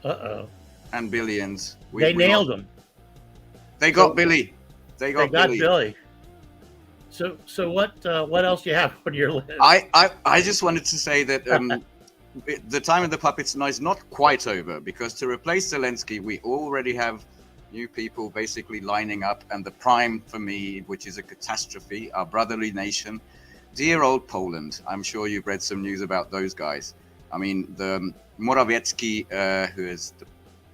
[SPEAKER 3] Uh-oh.
[SPEAKER 4] And billions.
[SPEAKER 3] They nailed him.
[SPEAKER 4] They got Billy. They got
[SPEAKER 3] Billy. So what else do you have on your list?
[SPEAKER 4] I just wanted to say that the time of the puppets is not quite over, because to replace Zelensky, we already have new people basically lining up, and the prime for me, which is a catastrophe, our brotherly nation, dear old Poland. I'm sure you've read some news about those guys. I mean, the Morawiecki, who is the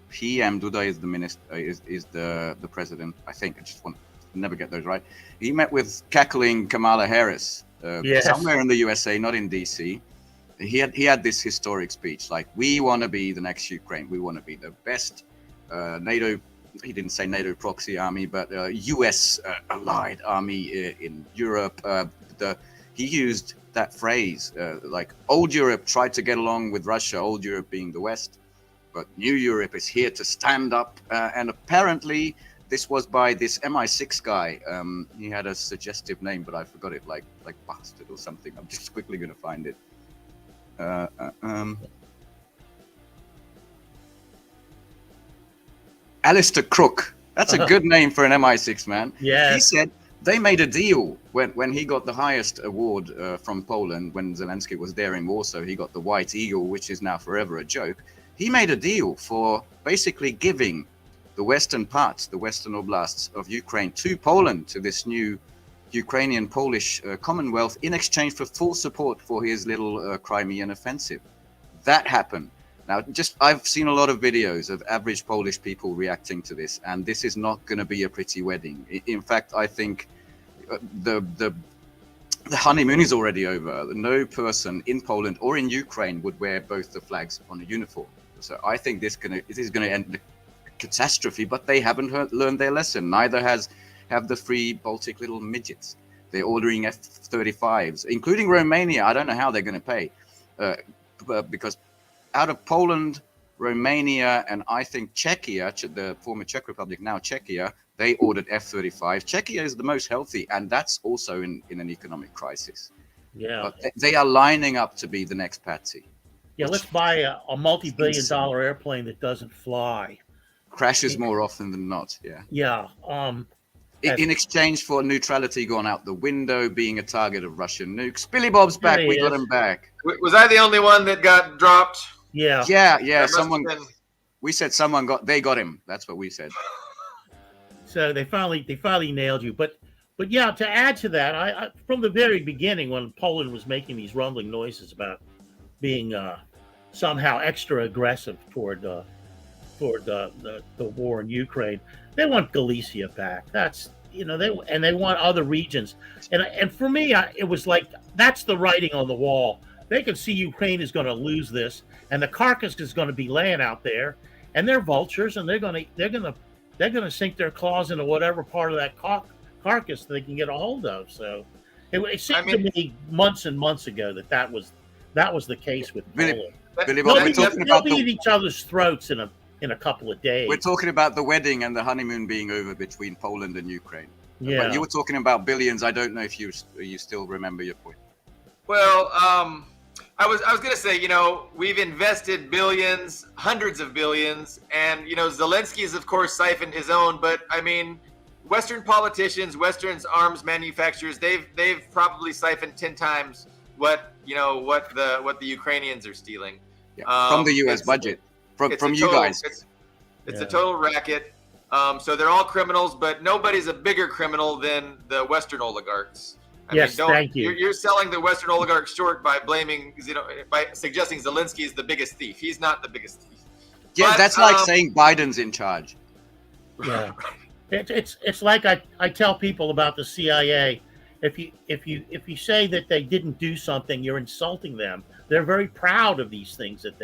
[SPEAKER 4] PM, Duda is the minister, is the president. I think I just want to never get those right. He met with cackling Kamala Harris somewhere in the USA, not in DC. He had this historic speech like, we want to be the next Ukraine. We want to be the best NATO. He didn't say NATO proxy army, but US allied army in Europe. He used that phrase like, old Europe tried to get along with Russia, old Europe being the West, but new Europe is here to stand up. And apparently this was by this MI6 guy. He had a suggestive name, but I forgot it, like Bastard or something. I'm just quickly going to find it. Alistair Crook. That's a good name for an MI6 man.
[SPEAKER 3] Yeah.
[SPEAKER 4] He said they made a deal when he got the highest award from Poland, when Zelensky was there in Warsaw. He got the White Eagle, which is now forever a joke. He made a deal for basically giving the western parts, the western oblasts of Ukraine, to Poland, to this new Ukrainian-Polish Commonwealth, in exchange for full support for his little Crimean offensive. That happened. Now, I've seen a lot of videos of average Polish people reacting to this, and this is not going to be a pretty wedding. In fact, I think the honeymoon is already over. No person in Poland or in Ukraine would wear both the flags on a uniform. So I think it is going to end in a catastrophe, but they haven't learned their lesson. Neither have the free Baltic little midgets. They're ordering F-35s, including Romania. I don't know how they're going to pay, because out of Poland, Romania, and I think Czechia, the former Czech Republic, now Czechia, they ordered F-35. Czechia is the most healthy, and that's also in an economic crisis.
[SPEAKER 3] Yeah.
[SPEAKER 4] But they are lining up to be the next patsy.
[SPEAKER 3] Yeah, let's buy a multi-billion-dollar airplane that doesn't fly.
[SPEAKER 4] Crashes more often than not, yeah.
[SPEAKER 3] Yeah.
[SPEAKER 4] In exchange for neutrality gone out the window, being a target of Russian nukes. Billy Bob's back. We got him back.
[SPEAKER 1] Was I the only one that got dropped?
[SPEAKER 3] Yeah.
[SPEAKER 4] Yeah. We said they got him. That's what we said.
[SPEAKER 3] So they finally nailed you. But yeah, to add to that, I from the very beginning, when Poland was making these rumbling noises about being somehow extra aggressive toward the war in Ukraine, they want Galicia back. That's they want other regions. And for me, it was like, that's the writing on the wall. They can see Ukraine is going to lose this, and the carcass is going to be laying out there, and they're vultures, and they're going to sink their claws into whatever part of that carcass they can get a hold of. So it seemed to me months and months ago that was the case with Poland. They'll be at each other's throats in a couple of days.
[SPEAKER 4] We're talking about the wedding and the honeymoon being over between Poland and Ukraine.
[SPEAKER 3] Yeah.
[SPEAKER 4] But you were talking about billions. I don't know if you still remember your point.
[SPEAKER 1] Well, I was going to say, we've invested billions, hundreds of billions, and Zelensky has of course siphoned his own. But I mean, Western politicians, Western arms manufacturers, they've probably siphoned 10 times what the Ukrainians are stealing.
[SPEAKER 4] From the U.S. budget, from you guys.
[SPEAKER 1] It's a total racket. So they're all criminals, but nobody's a bigger criminal than the Western oligarchs.
[SPEAKER 3] Thank you.
[SPEAKER 1] You're selling the Western oligarchs short by by suggesting Zelensky is the biggest thief. He's not the biggest thief.
[SPEAKER 4] Yeah,
[SPEAKER 1] but,
[SPEAKER 4] that's like saying Biden's in charge.
[SPEAKER 3] Yeah, it's like I tell people about the CIA. If you say that they didn't do something, you're insulting them. They're very proud of these things that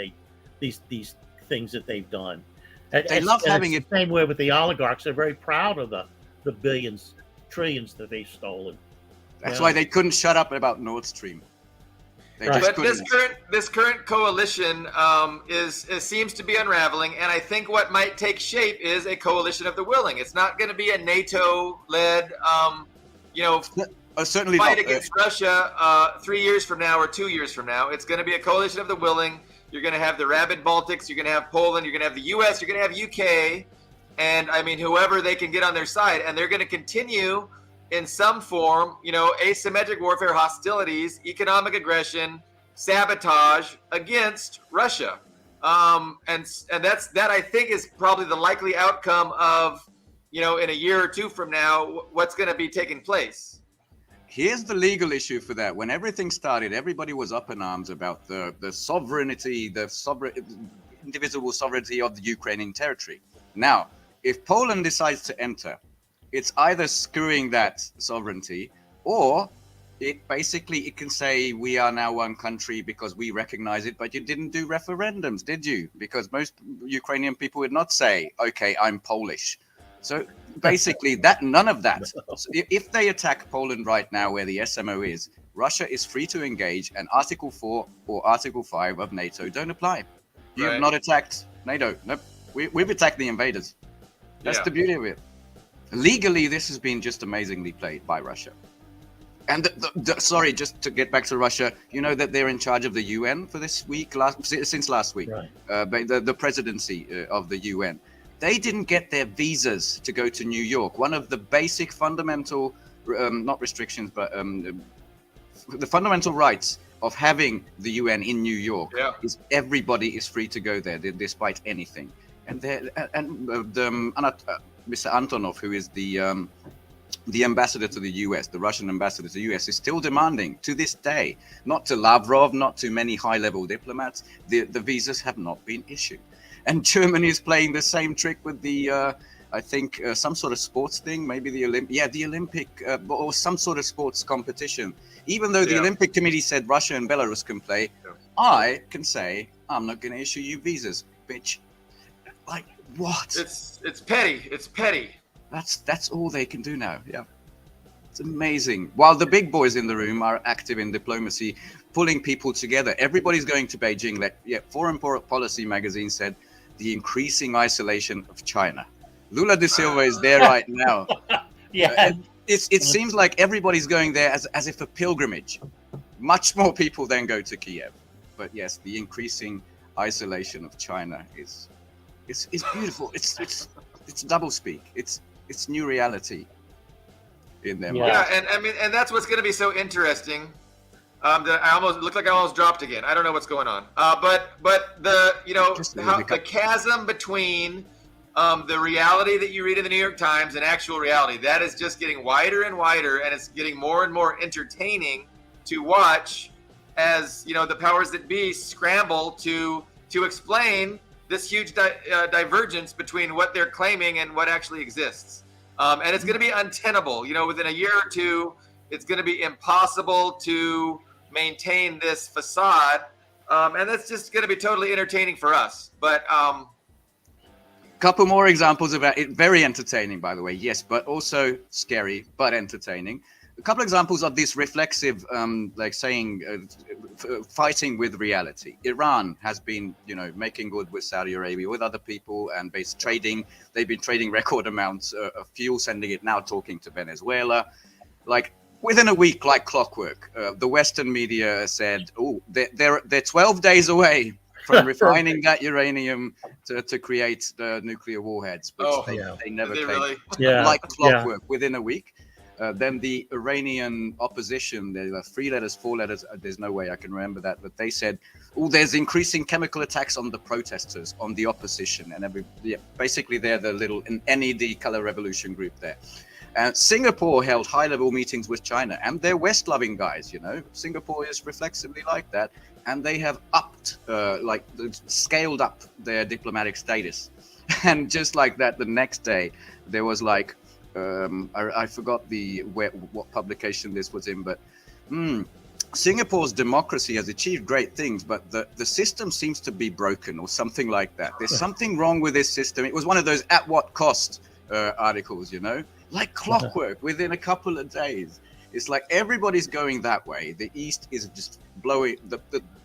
[SPEAKER 3] things that they've done.
[SPEAKER 4] They love having it.
[SPEAKER 3] The same way with the oligarchs. They're very proud of the billions, trillions that they've stolen.
[SPEAKER 4] That's why they couldn't shut up about Nord Stream.
[SPEAKER 1] But this current coalition seems to be unraveling, and I think what might take shape is a coalition of the willing. It's not going to be a NATO-led,
[SPEAKER 4] certainly
[SPEAKER 1] fight
[SPEAKER 4] not.
[SPEAKER 1] Against Russia 3 years from now or 2 years from now. It's going to be a coalition of the willing. You're going to have the rabid Baltics. You're going to have Poland. You're going to have the U.S. You're going to have UK, and whoever they can get on their side, and they're going to continue in some form, asymmetric warfare, hostilities, economic aggression, sabotage against Russia. And that I think is probably the likely outcome of, in a year or two from now, what's going to be taking place.
[SPEAKER 4] Here's the legal issue for that. When everything started, everybody was up in arms about the sovereignty, indivisible sovereignty of the Ukrainian territory. Now, if Poland decides to enter, it's either screwing that sovereignty, or it can say we are now one country because we recognize it, but you didn't do referendums, did you? Because most Ukrainian people would not say, okay, I'm Polish. So basically none of that. So if they attack Poland right now where the SMO is, Russia is free to engage, and Article 4 or Article 5 of NATO don't apply. You have not attacked NATO. Nope. We've attacked the invaders. That's the beauty of it. Legally, this has been just amazingly played by Russia. And sorry, just to get back to Russia, you know that they're in charge of the UN for this week, since last week, right. The presidency of the UN. They didn't get their visas to go to New York. One of the basic fundamental, not restrictions, but the fundamental rights of having the UN in New York is everybody is free to go there, despite anything. And Mr. Antonov, who is the ambassador to the US, the Russian ambassador to the US, is still demanding to this day, not to Lavrov, not to many high-level diplomats, the visas have not been issued. And Germany is playing the same trick with the, I think, some sort of sports thing, maybe the Olympic, or some sort of sports competition. Even though the Olympic Committee said Russia and Belarus can play, I can say, I'm not going to issue you visas, bitch. Like, what?
[SPEAKER 1] It's petty. It's petty.
[SPEAKER 4] That's all they can do now. Yeah, it's amazing. While the big boys in the room are active in diplomacy, pulling people together. Everybody's going to Beijing. Foreign Policy magazine said the increasing isolation of China. Lula da Silva is there right now. It seems like everybody's going there as if a pilgrimage. Much more people then go to Kiev. But yes, the increasing isolation of China is beautiful. It's doublespeak. It's new reality in them.
[SPEAKER 1] And that's what's going to be so interesting. That I almost dropped again. I don't know what's going on. But the chasm between the reality that you read in the New York Times and actual reality, that is just getting wider and wider, and it's getting more and more entertaining to watch as the powers that be scramble to explain this huge divergence between what they're claiming and what actually exists. And it's going to be untenable. Within a year or two, it's going to be impossible to maintain this facade. And that's just going to be totally entertaining for us. But
[SPEAKER 4] couple more examples of it. Very entertaining, by the way. Yes, but also scary, but entertaining. A couple examples of this reflexive, fighting with reality. Iran has been, making good with Saudi Arabia, with other people, and trading. They've been trading record amounts of fuel, sending it now, talking to Venezuela. Like within a week, like clockwork, the Western media said, they're 12 days away from refining that uranium to create the nuclear warheads, which they never claimed.
[SPEAKER 1] Really?
[SPEAKER 4] Like clockwork within a week. Then the Iranian opposition, there were 3 letters, 4 letters, there's no way I can remember that, but they said, oh, there's increasing chemical attacks on the protesters, on the opposition, and basically they're the little NED color revolution group there. And Singapore held high-level meetings with China, and they're West-loving guys, you know. Singapore is reflexively like that, and they have scaled up their diplomatic status. And just like that, the next day, there was like, I forgot what publication this was in, but Singapore's democracy has achieved great things, but the system seems to be broken or something like that. There's something wrong with this system. It was one of those at what cost articles, you know, like clockwork within a couple of days. It's like everybody's going that way. The East is just blowing,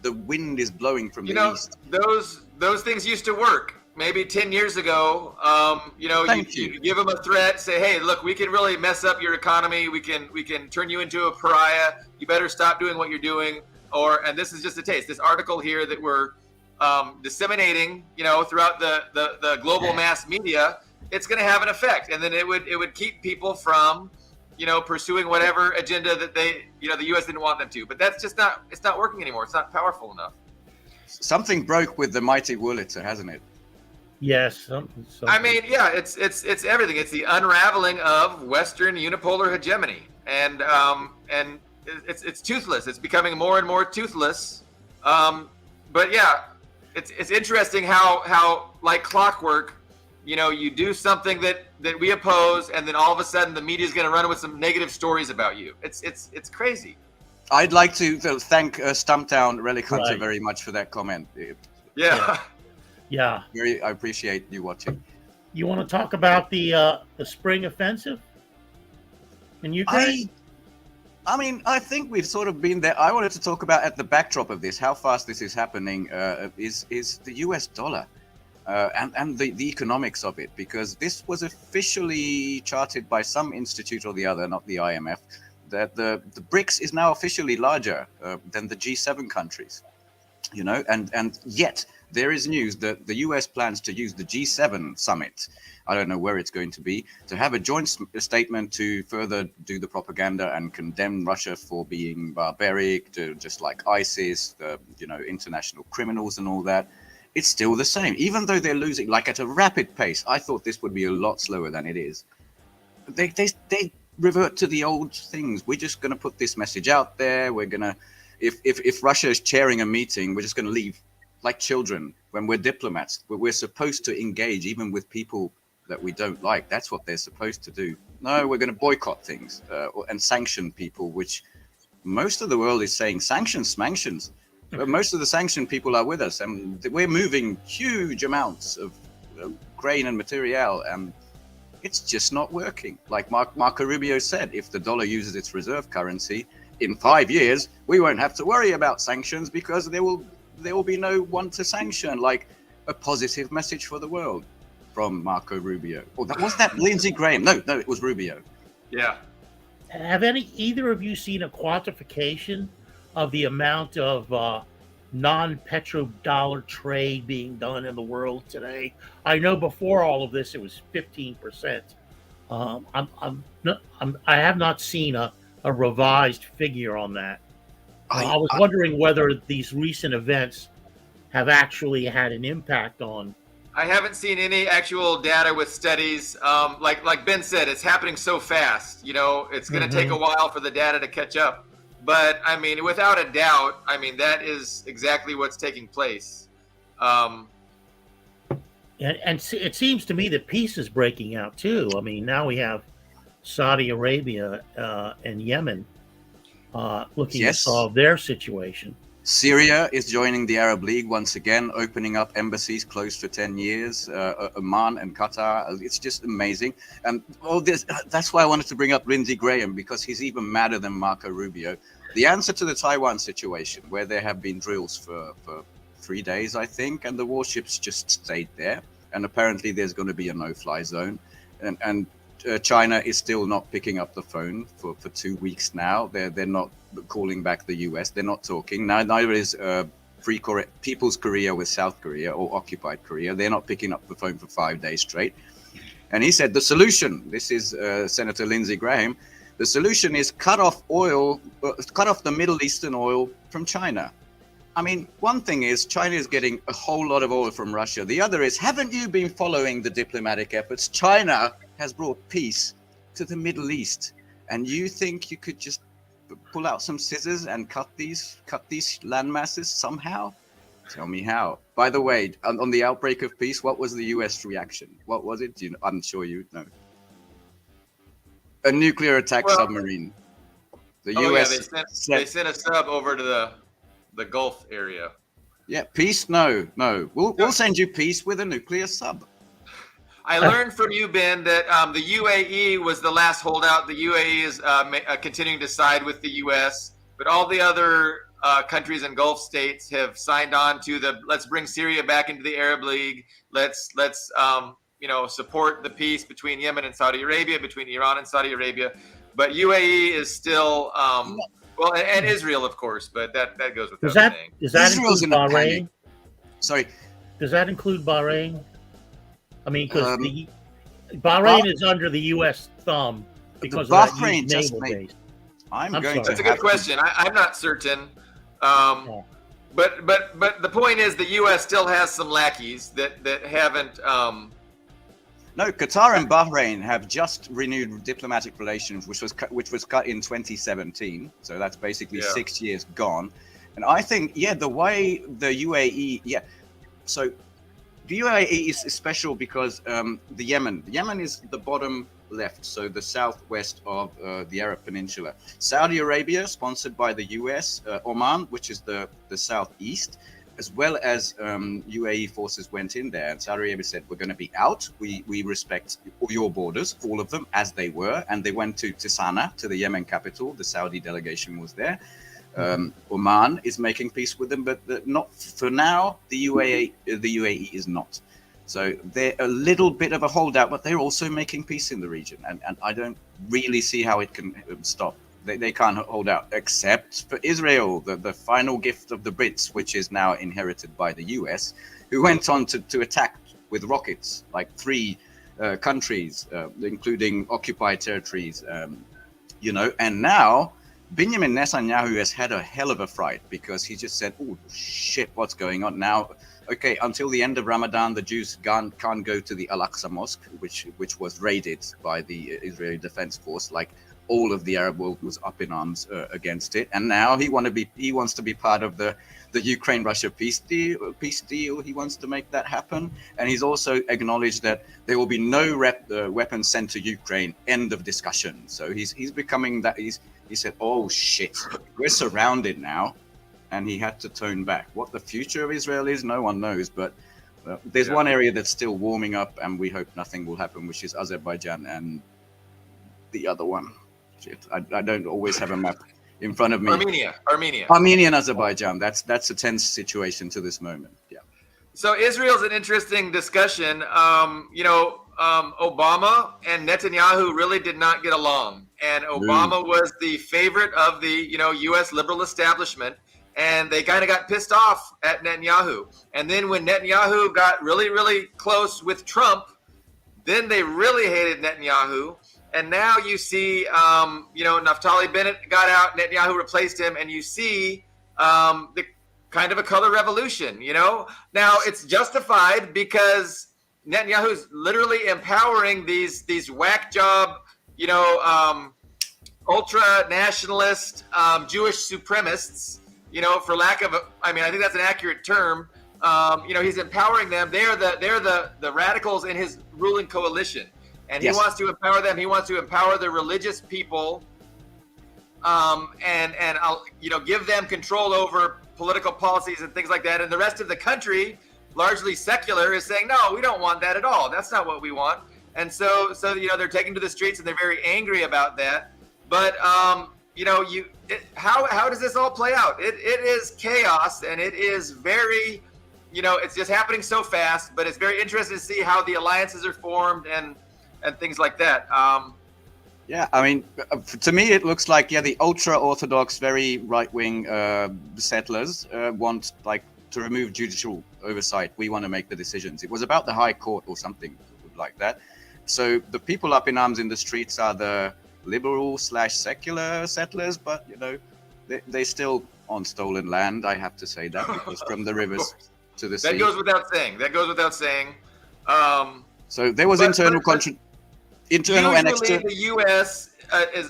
[SPEAKER 4] the wind is blowing from the East.
[SPEAKER 1] Those things used to work. Maybe 10 years ago, you give them a threat, say, hey, look, we can really mess up your economy. We can turn you into a pariah. You better stop doing what you're doing. And this is just a taste. This article here that we're disseminating, throughout the global mass media, it's going to have an effect. And then it would keep people from, pursuing whatever agenda that the U.S. didn't want them to. But that's just it's not working anymore. It's not powerful enough.
[SPEAKER 4] Something broke with the mighty Wurlitzer, hasn't it?
[SPEAKER 3] Yes. Something.
[SPEAKER 1] I mean, yeah, it's everything. It's the unraveling of Western unipolar hegemony, and it's toothless. It's becoming more and more toothless. But yeah, it's interesting how like clockwork, you do something that we oppose, and then all of a sudden the media is going to run with some negative stories about you. It's crazy.
[SPEAKER 4] I'd like to thank Stumptown Relic Hunter very much for that comment.
[SPEAKER 3] Yeah.
[SPEAKER 4] I appreciate you watching.
[SPEAKER 3] You want to talk about the spring offensive in Ukraine?
[SPEAKER 4] I mean, I think we've sort of been there. I wanted to talk about at the backdrop of this, how fast this is happening is the US dollar and the economics of it, because this was officially charted by some institute or the other, not the IMF, that the BRICS is now officially larger than the G7 countries, and yet there is news that the US plans to use the G7 summit, I don't know where it's going to be, to have a joint statement to further do the propaganda and condemn Russia for being barbaric, just like ISIS, international criminals and all that. It's still the same, even though they're losing like at a rapid pace. I thought this would be a lot slower than it is. They revert to the old things. We're just going to put this message out there. We're going to, if Russia is chairing a meeting, we're just going to leave like children. When we're diplomats, we're supposed to engage even with people that we don't like. That's what they're supposed to do. No, we're going to boycott things and sanction people, which most of the world is saying sanctions. But most of the sanctioned people are with us, and we're moving huge amounts of grain and material, and it's just not working. Like Marco Rubio said, if the dollar uses its reserve currency, in 5 years, we won't have to worry about sanctions because there will be no one to sanction. Like a positive message for the world from Marco Rubio. Oh, was that Lindsey Graham? No, it was Rubio.
[SPEAKER 1] Yeah.
[SPEAKER 3] Have either of you seen a quantification of the amount of non-petrodollar trade being done in the world today? I know before all of this, it was 15%. I have not seen a revised figure on that. I was wondering whether these recent events have actually had an impact on.
[SPEAKER 1] I haven't seen any actual data with studies. Like Ben said, it's happening so fast. It's going to take a while for the data to catch up. But I mean, without a doubt, that is exactly what's taking place.
[SPEAKER 3] And it seems to me that peace is breaking out too. I mean, now we have Saudi Arabia and Yemen looking to solve their situation.
[SPEAKER 4] Syria is joining the Arab League once again, opening up embassies closed for 10 years. Oman and Qatar. It's just amazing. And all this, that's why I wanted to bring up Lindsey Graham, because he's even madder than Marco Rubio. The answer to the Taiwan situation, where there have been drills for 3 days, I think, and the warships just stayed there. And apparently there's going to be a no-fly zone. And China is still not picking up the phone for 2 weeks now. They're not calling back the US. They're not talking. Neither is People's Korea with South Korea or occupied Korea. They're not picking up the phone for 5 days straight. And he said the solution, this is Senator Lindsey Graham, The solution is cut off the Middle Eastern oil from China. I mean, one thing is China is getting a whole lot of oil from Russia. The other is, haven't you been following the diplomatic efforts? China has brought peace to the Middle East, and you think you could just pull out some scissors and cut these land masses somehow? Tell me how. By the way, on the outbreak of peace, what was the U.S. reaction? What was it? I'm sure you know. A nuclear attack submarine. The U.S.
[SPEAKER 1] They sent a sub over to the Gulf area.
[SPEAKER 4] Yeah, peace? No. We'll send you peace with a nuclear sub.
[SPEAKER 1] I learned from you, Ben, that the UAE was the last holdout. The UAE is continuing to side with the U.S., but all the other countries and Gulf states have signed on to the let's bring Syria back into the Arab League. Let's support the peace between Yemen and Saudi Arabia, between Iran and Saudi Arabia. But UAE is still well, and Israel, of course, but that goes without saying.
[SPEAKER 3] Does that
[SPEAKER 4] Israel's
[SPEAKER 3] include
[SPEAKER 4] in a
[SPEAKER 3] Bahrain?
[SPEAKER 4] panic. Sorry.
[SPEAKER 3] Does that include Bahrain? I mean, because Bahrain is under the U.S. thumb because of that huge naval base.
[SPEAKER 1] That's a good question. I'm not certain. But the point is the U.S. still has some lackeys that haven't.
[SPEAKER 4] No, Qatar and Bahrain have just renewed diplomatic relations, which was cut in 2017. So that's basically 6 years gone. And I think, the way the UAE, so the UAE is special because the Yemen is the bottom left, so the southwest of the Arab Peninsula. Saudi Arabia, sponsored by the US, Oman, which is the southeast, as well as UAE forces went in there, and Saudi Arabia said, we're going to be out. We respect your borders, all of them, as they were, and they went to Sana'a, to the Yemen capital. The Saudi delegation was there. Oman is making peace with them, but not for now. The UAE is not. So they're a little bit of a holdout, but they're also making peace in the region, and I don't really see how it can stop. They can't hold out, except for Israel, the final gift of the Brits, which is now inherited by the US, who went on to attack with rockets like 3 countries, including occupied territories, and now Benjamin Netanyahu has had a hell of a fright because he just said, oh shit, what's going on now? Okay, until the end of Ramadan, the Jews can't go to the Al-Aqsa Mosque, which was raided by the Israeli Defense Force. Like, all of the Arab world was up in arms against it, and now he wants to be part of the Ukraine-Russia peace deal. He wants to make that happen, and he's also acknowledged that there will be no weapons sent to Ukraine. End of discussion. So he's becoming that. He said, "Oh shit, we're surrounded now," and he had to tone back. What the future of Israel is, no one knows, but there's one area that's still warming up, and we hope nothing will happen, which is Azerbaijan, and the other one. I don't always have a map in front of me. Armenia and Azerbaijan. That's a tense situation to this moment. Yeah.
[SPEAKER 1] So Israel's an interesting discussion. Obama and Netanyahu really did not get along, and Obama was the favorite of the U.S. liberal establishment, and they kind of got pissed off at Netanyahu. And then when Netanyahu got really, really close with Trump, then they really hated Netanyahu. And now you see, Naftali Bennett got out, Netanyahu replaced him, and you see the kind of a color revolution, Now, it's justified because Netanyahu's literally empowering these whack job, ultra-nationalist Jewish supremacists, for lack of I think that's an accurate term. He's empowering them. They're the radicals in his ruling coalition. And he wants to empower them. He wants to empower the religious people, and give them control over political policies and things like that. And the rest of the country, largely secular, is saying, no, we don't want that at all. That's not what we want. And so they're taking to the streets, and they're very angry about that. But how does this all play out? It is chaos, and it is very, it's just happening so fast. But it's very interesting to see how the alliances are formed and things like that.
[SPEAKER 4] To me, it looks like, the ultra-Orthodox, very right-wing settlers want, to remove judicial oversight. We want to make the decisions. It was about the High Court or something like that. So the people up in arms in the streets are the liberal / secular settlers, but they still on stolen land. I have to say that, because from the rivers to the sea.
[SPEAKER 1] That goes without saying.
[SPEAKER 4] So there was internal
[SPEAKER 1] usually
[SPEAKER 4] annexation.
[SPEAKER 1] the U.S.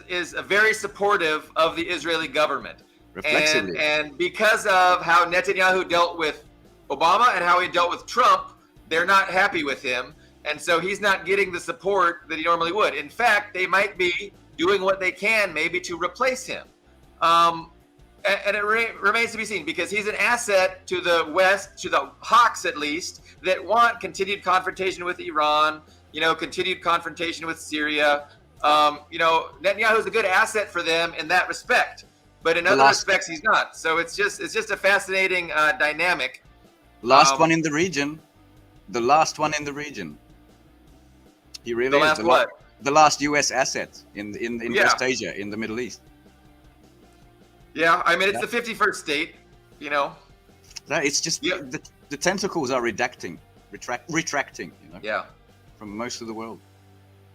[SPEAKER 1] Is very supportive of the Israeli government,
[SPEAKER 4] Reflexively.
[SPEAKER 1] and because of how Netanyahu dealt with Obama and how he dealt with Trump, they're not happy with him, and so he's not getting the support that he normally would. In fact, they might be doing what they can maybe to replace him, and it remains to be seen, because he's an asset to the West, to the hawks at least, that want continued confrontation with Iran, continued confrontation with Syria. Netanyahu is a good asset for them in that respect, but in other respects he's not. So it's just a fascinating dynamic.
[SPEAKER 4] Last one in the region. The last one in the region. He really is the last U.S. asset in West Asia, in the Middle East.
[SPEAKER 1] Yeah, I mean, it's the 51st state.
[SPEAKER 4] It's just the tentacles are retracting.
[SPEAKER 1] Yeah.
[SPEAKER 4] From most of the world.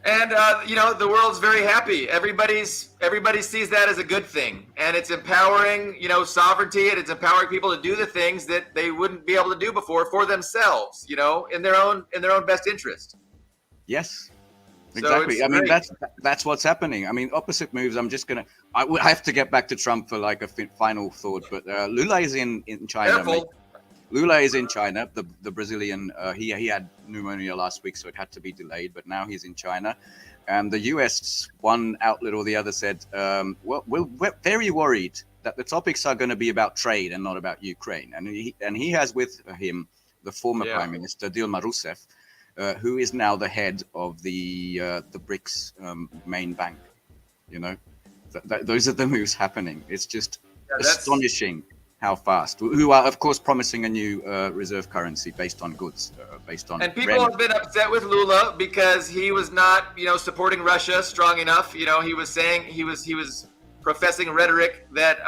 [SPEAKER 1] And the world's very happy. Everybody sees that as a good thing, and it's empowering, sovereignty, and it's empowering people to do the things that they wouldn't be able to do before for themselves, in their own best interest.
[SPEAKER 4] Yes, exactly. I mean, that's what's happening. I mean, opposite moves. I have to get back to Trump for like a final thought, but Lula is in China.
[SPEAKER 1] Careful.
[SPEAKER 4] Lula is in China, the Brazilian. He had pneumonia last week, so it had to be delayed. But now he's in China, and the U.S. one outlet or the other said, we're very worried that the topics are going to be about trade and not about Ukraine. And he has with him the former Prime Minister Dilma Rousseff, who is now the head of the BRICS main bank. Those are the moves happening. It's just astonishing how fast. Who are, of course, promising a new reserve currency based on goods,
[SPEAKER 1] And people have been upset with Lula because he was not, supporting Russia strong enough. He was saying he was professing rhetoric that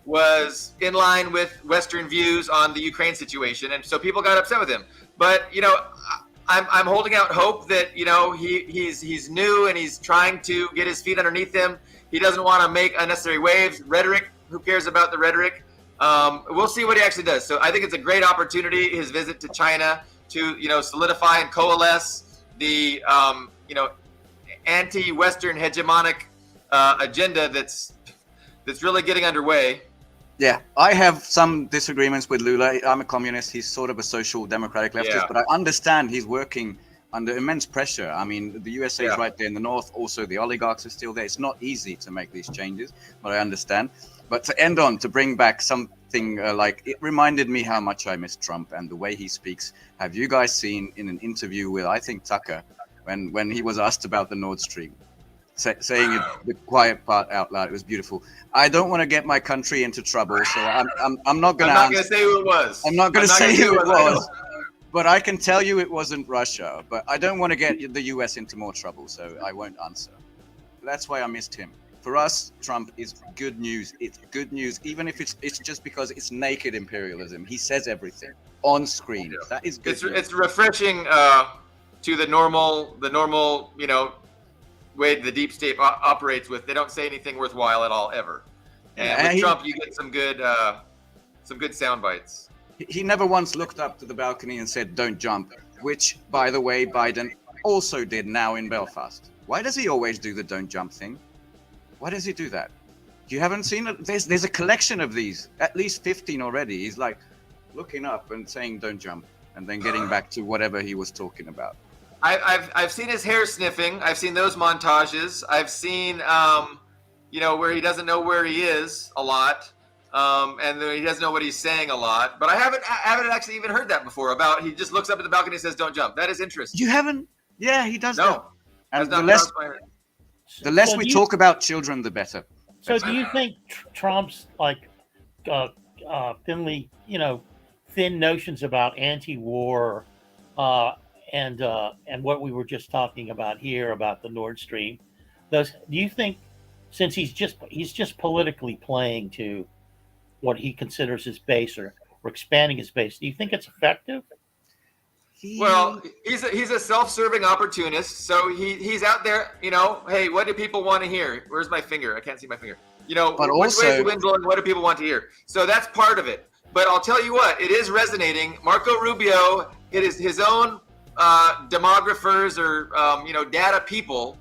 [SPEAKER 1] was in line with Western views on the Ukraine situation, and so people got upset with him. But I'm holding out hope that he's new and he's trying to get his feet underneath him. He doesn't want to make unnecessary waves. Rhetoric. Who cares about the rhetoric? We'll see what he actually does. So I think it's a great opportunity, his visit to China, to solidify and coalesce the anti-Western hegemonic agenda that's really getting underway.
[SPEAKER 4] Yeah, I have some disagreements with Lula. I'm a communist. He's sort of a social democratic leftist, but I understand he's working under immense pressure. I mean, the USA is right there in the north. Also, the oligarchs are still there. It's not easy to make these changes, but I understand. But to bring back something like, it reminded me how much I miss Trump and the way he speaks. Have you guys seen in an interview with, I think, Tucker, when he was asked about the Nord Stream, saying it, the quiet part out loud? It was beautiful. I don't want to get my country into trouble, so I'm not going to
[SPEAKER 1] say who it was.
[SPEAKER 4] I'm not going to say who it was. But I can tell you it wasn't Russia. But I don't want to get the US into more trouble, so I won't answer. That's why I missed him. For us, Trump is good news. It's good news, even if it's just because it's naked imperialism. He says everything on screen. Yeah. That is good.
[SPEAKER 1] It's refreshing to the normal, way the deep state operates with. They don't say anything worthwhile at all ever. And with Trump, you get some good sound bites.
[SPEAKER 4] He never once looked up to the balcony and said, "Don't jump," which, by the way, Biden also did now in Belfast. Why does he always do the "don't jump" thing? Why does he do that? You haven't seen it? There's a collection of these, at least 15 already. He's like looking up and saying, "Don't jump," and then getting back to whatever he was talking about.
[SPEAKER 1] I've seen his hair sniffing. I've seen those montages. I've seen where he doesn't know where he is a lot, and he doesn't know what he's saying a lot. But I haven't actually even heard that before. About he just looks up at the balcony and says, "Don't jump." That is interesting.
[SPEAKER 4] You haven't? Yeah, he does.
[SPEAKER 1] No,
[SPEAKER 4] and the less we talk about children, the better.
[SPEAKER 3] So do you think Trump's thin notions about anti-war and what we were just talking about here about the Nord Stream, do you think, since he's just politically playing to what he considers his base or expanding his base, do you think it's effective?
[SPEAKER 1] Well, he's a self-serving opportunist, so he's out there. Hey, what do people want to hear? Where's my finger? I can't see my finger.
[SPEAKER 4] But
[SPEAKER 1] which way is the
[SPEAKER 4] also,
[SPEAKER 1] wind blowing? What do people want to hear? So that's part of it. But I'll tell you what, it is resonating. Marco Rubio, it is his own demographers or data people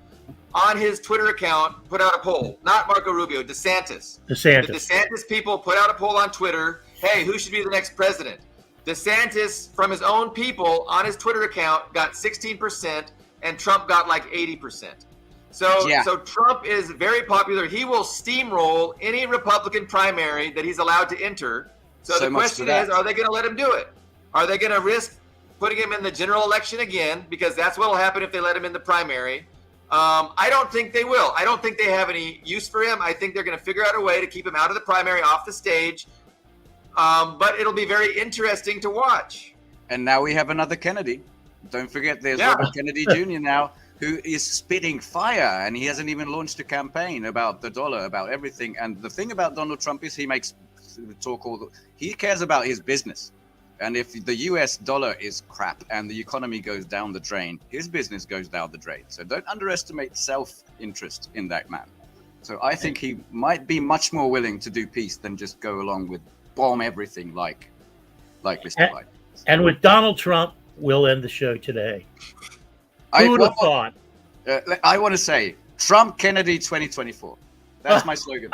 [SPEAKER 1] on his Twitter account put out a poll. Not Marco Rubio, DeSantis. The DeSantis people put out a poll on Twitter. Hey, who should be the next president? DeSantis, from his own people on his Twitter account, got 16%, and Trump got like 80%. So Trump is very popular. He will steamroll any Republican primary that he's allowed to enter. So the question is, are they going to let him do it? Are they going to risk putting him in the general election again? Because that's what will happen if they let him in the primary. I don't think they will. I don't think they have any use for him. I think they're going to figure out a way to keep him out of the primary, off the stage. But it'll be very interesting to watch.
[SPEAKER 4] And now we have another Kennedy. Don't forget, there's Robert Kennedy Jr. now, who is spitting fire, and he hasn't even launched a campaign about the dollar, about everything. And the thing about Donald Trump is he cares about his business. And if the US dollar is crap and the economy goes down the drain, his business goes down the drain. So don't underestimate self-interest in that man. So I think he might be much more willing to do peace than just go along with bomb everything like Mr. Biden.
[SPEAKER 3] And with Donald Trump, we'll end the show today. Who would have thought?
[SPEAKER 4] I want to say Trump Kennedy 2024. That's my slogan.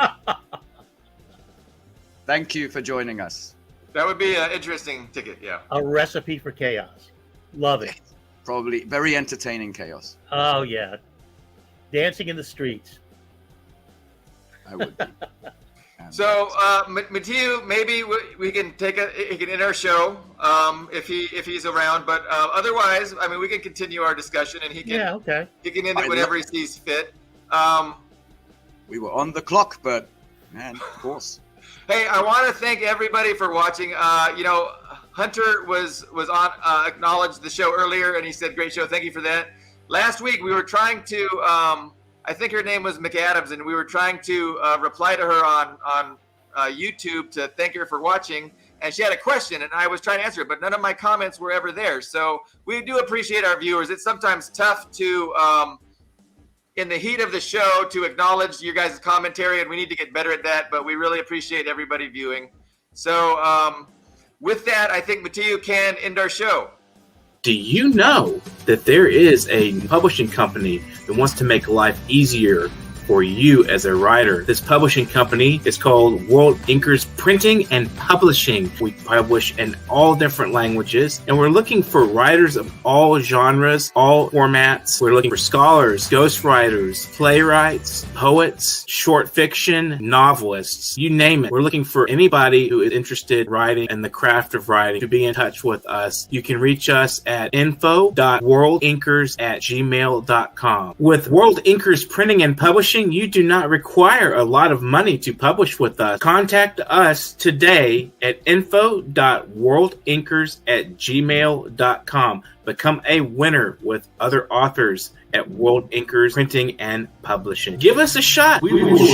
[SPEAKER 4] Thank you for joining us.
[SPEAKER 1] That would be an interesting ticket, yeah.
[SPEAKER 3] A recipe for chaos. Love it.
[SPEAKER 4] Probably very entertaining chaos.
[SPEAKER 3] Oh, yeah. Dancing in the streets.
[SPEAKER 4] I would be.
[SPEAKER 1] So, Mathieu, maybe we can he can end our show if he's around. But otherwise, I mean, we can continue our discussion, and he can he can end it whenever he sees fit.
[SPEAKER 4] We were on the clock, but man, of course.
[SPEAKER 1] Hey, I want to thank everybody for watching. Hunter was on acknowledged the show earlier, and he said, "Great show, thank you for that." Last week we were trying to. I think her name was McAdams, and we were trying to reply to her on YouTube to thank her for watching. And she had a question, and I was trying to answer it, but none of my comments were ever there. So we do appreciate our viewers. It's sometimes tough to, in the heat of the show, to acknowledge your guys' commentary, and we need to get better at that. But we really appreciate everybody viewing. So with that, I think Mathieu can end our show.
[SPEAKER 6] Do you know that there is a publishing company that wants to make life easier for you as a writer? This publishing company is called World Inkers Printing and Publishing. We publish in all different languages, and we're looking for writers of all genres, all formats. We're looking for scholars, ghostwriters, playwrights, poets, short fiction, novelists, you name it. We're looking for anybody who is interested in writing and the craft of writing to be in touch with us. You can reach us at info.worldinkers@gmail.com. With World Inkers Printing and Publishing, you do not require a lot of money to publish with us. Contact us today at info.worldinkers@gmail.com. Become a winner with other authors at World Inkers Printing and Publishing. Give us a shot. We will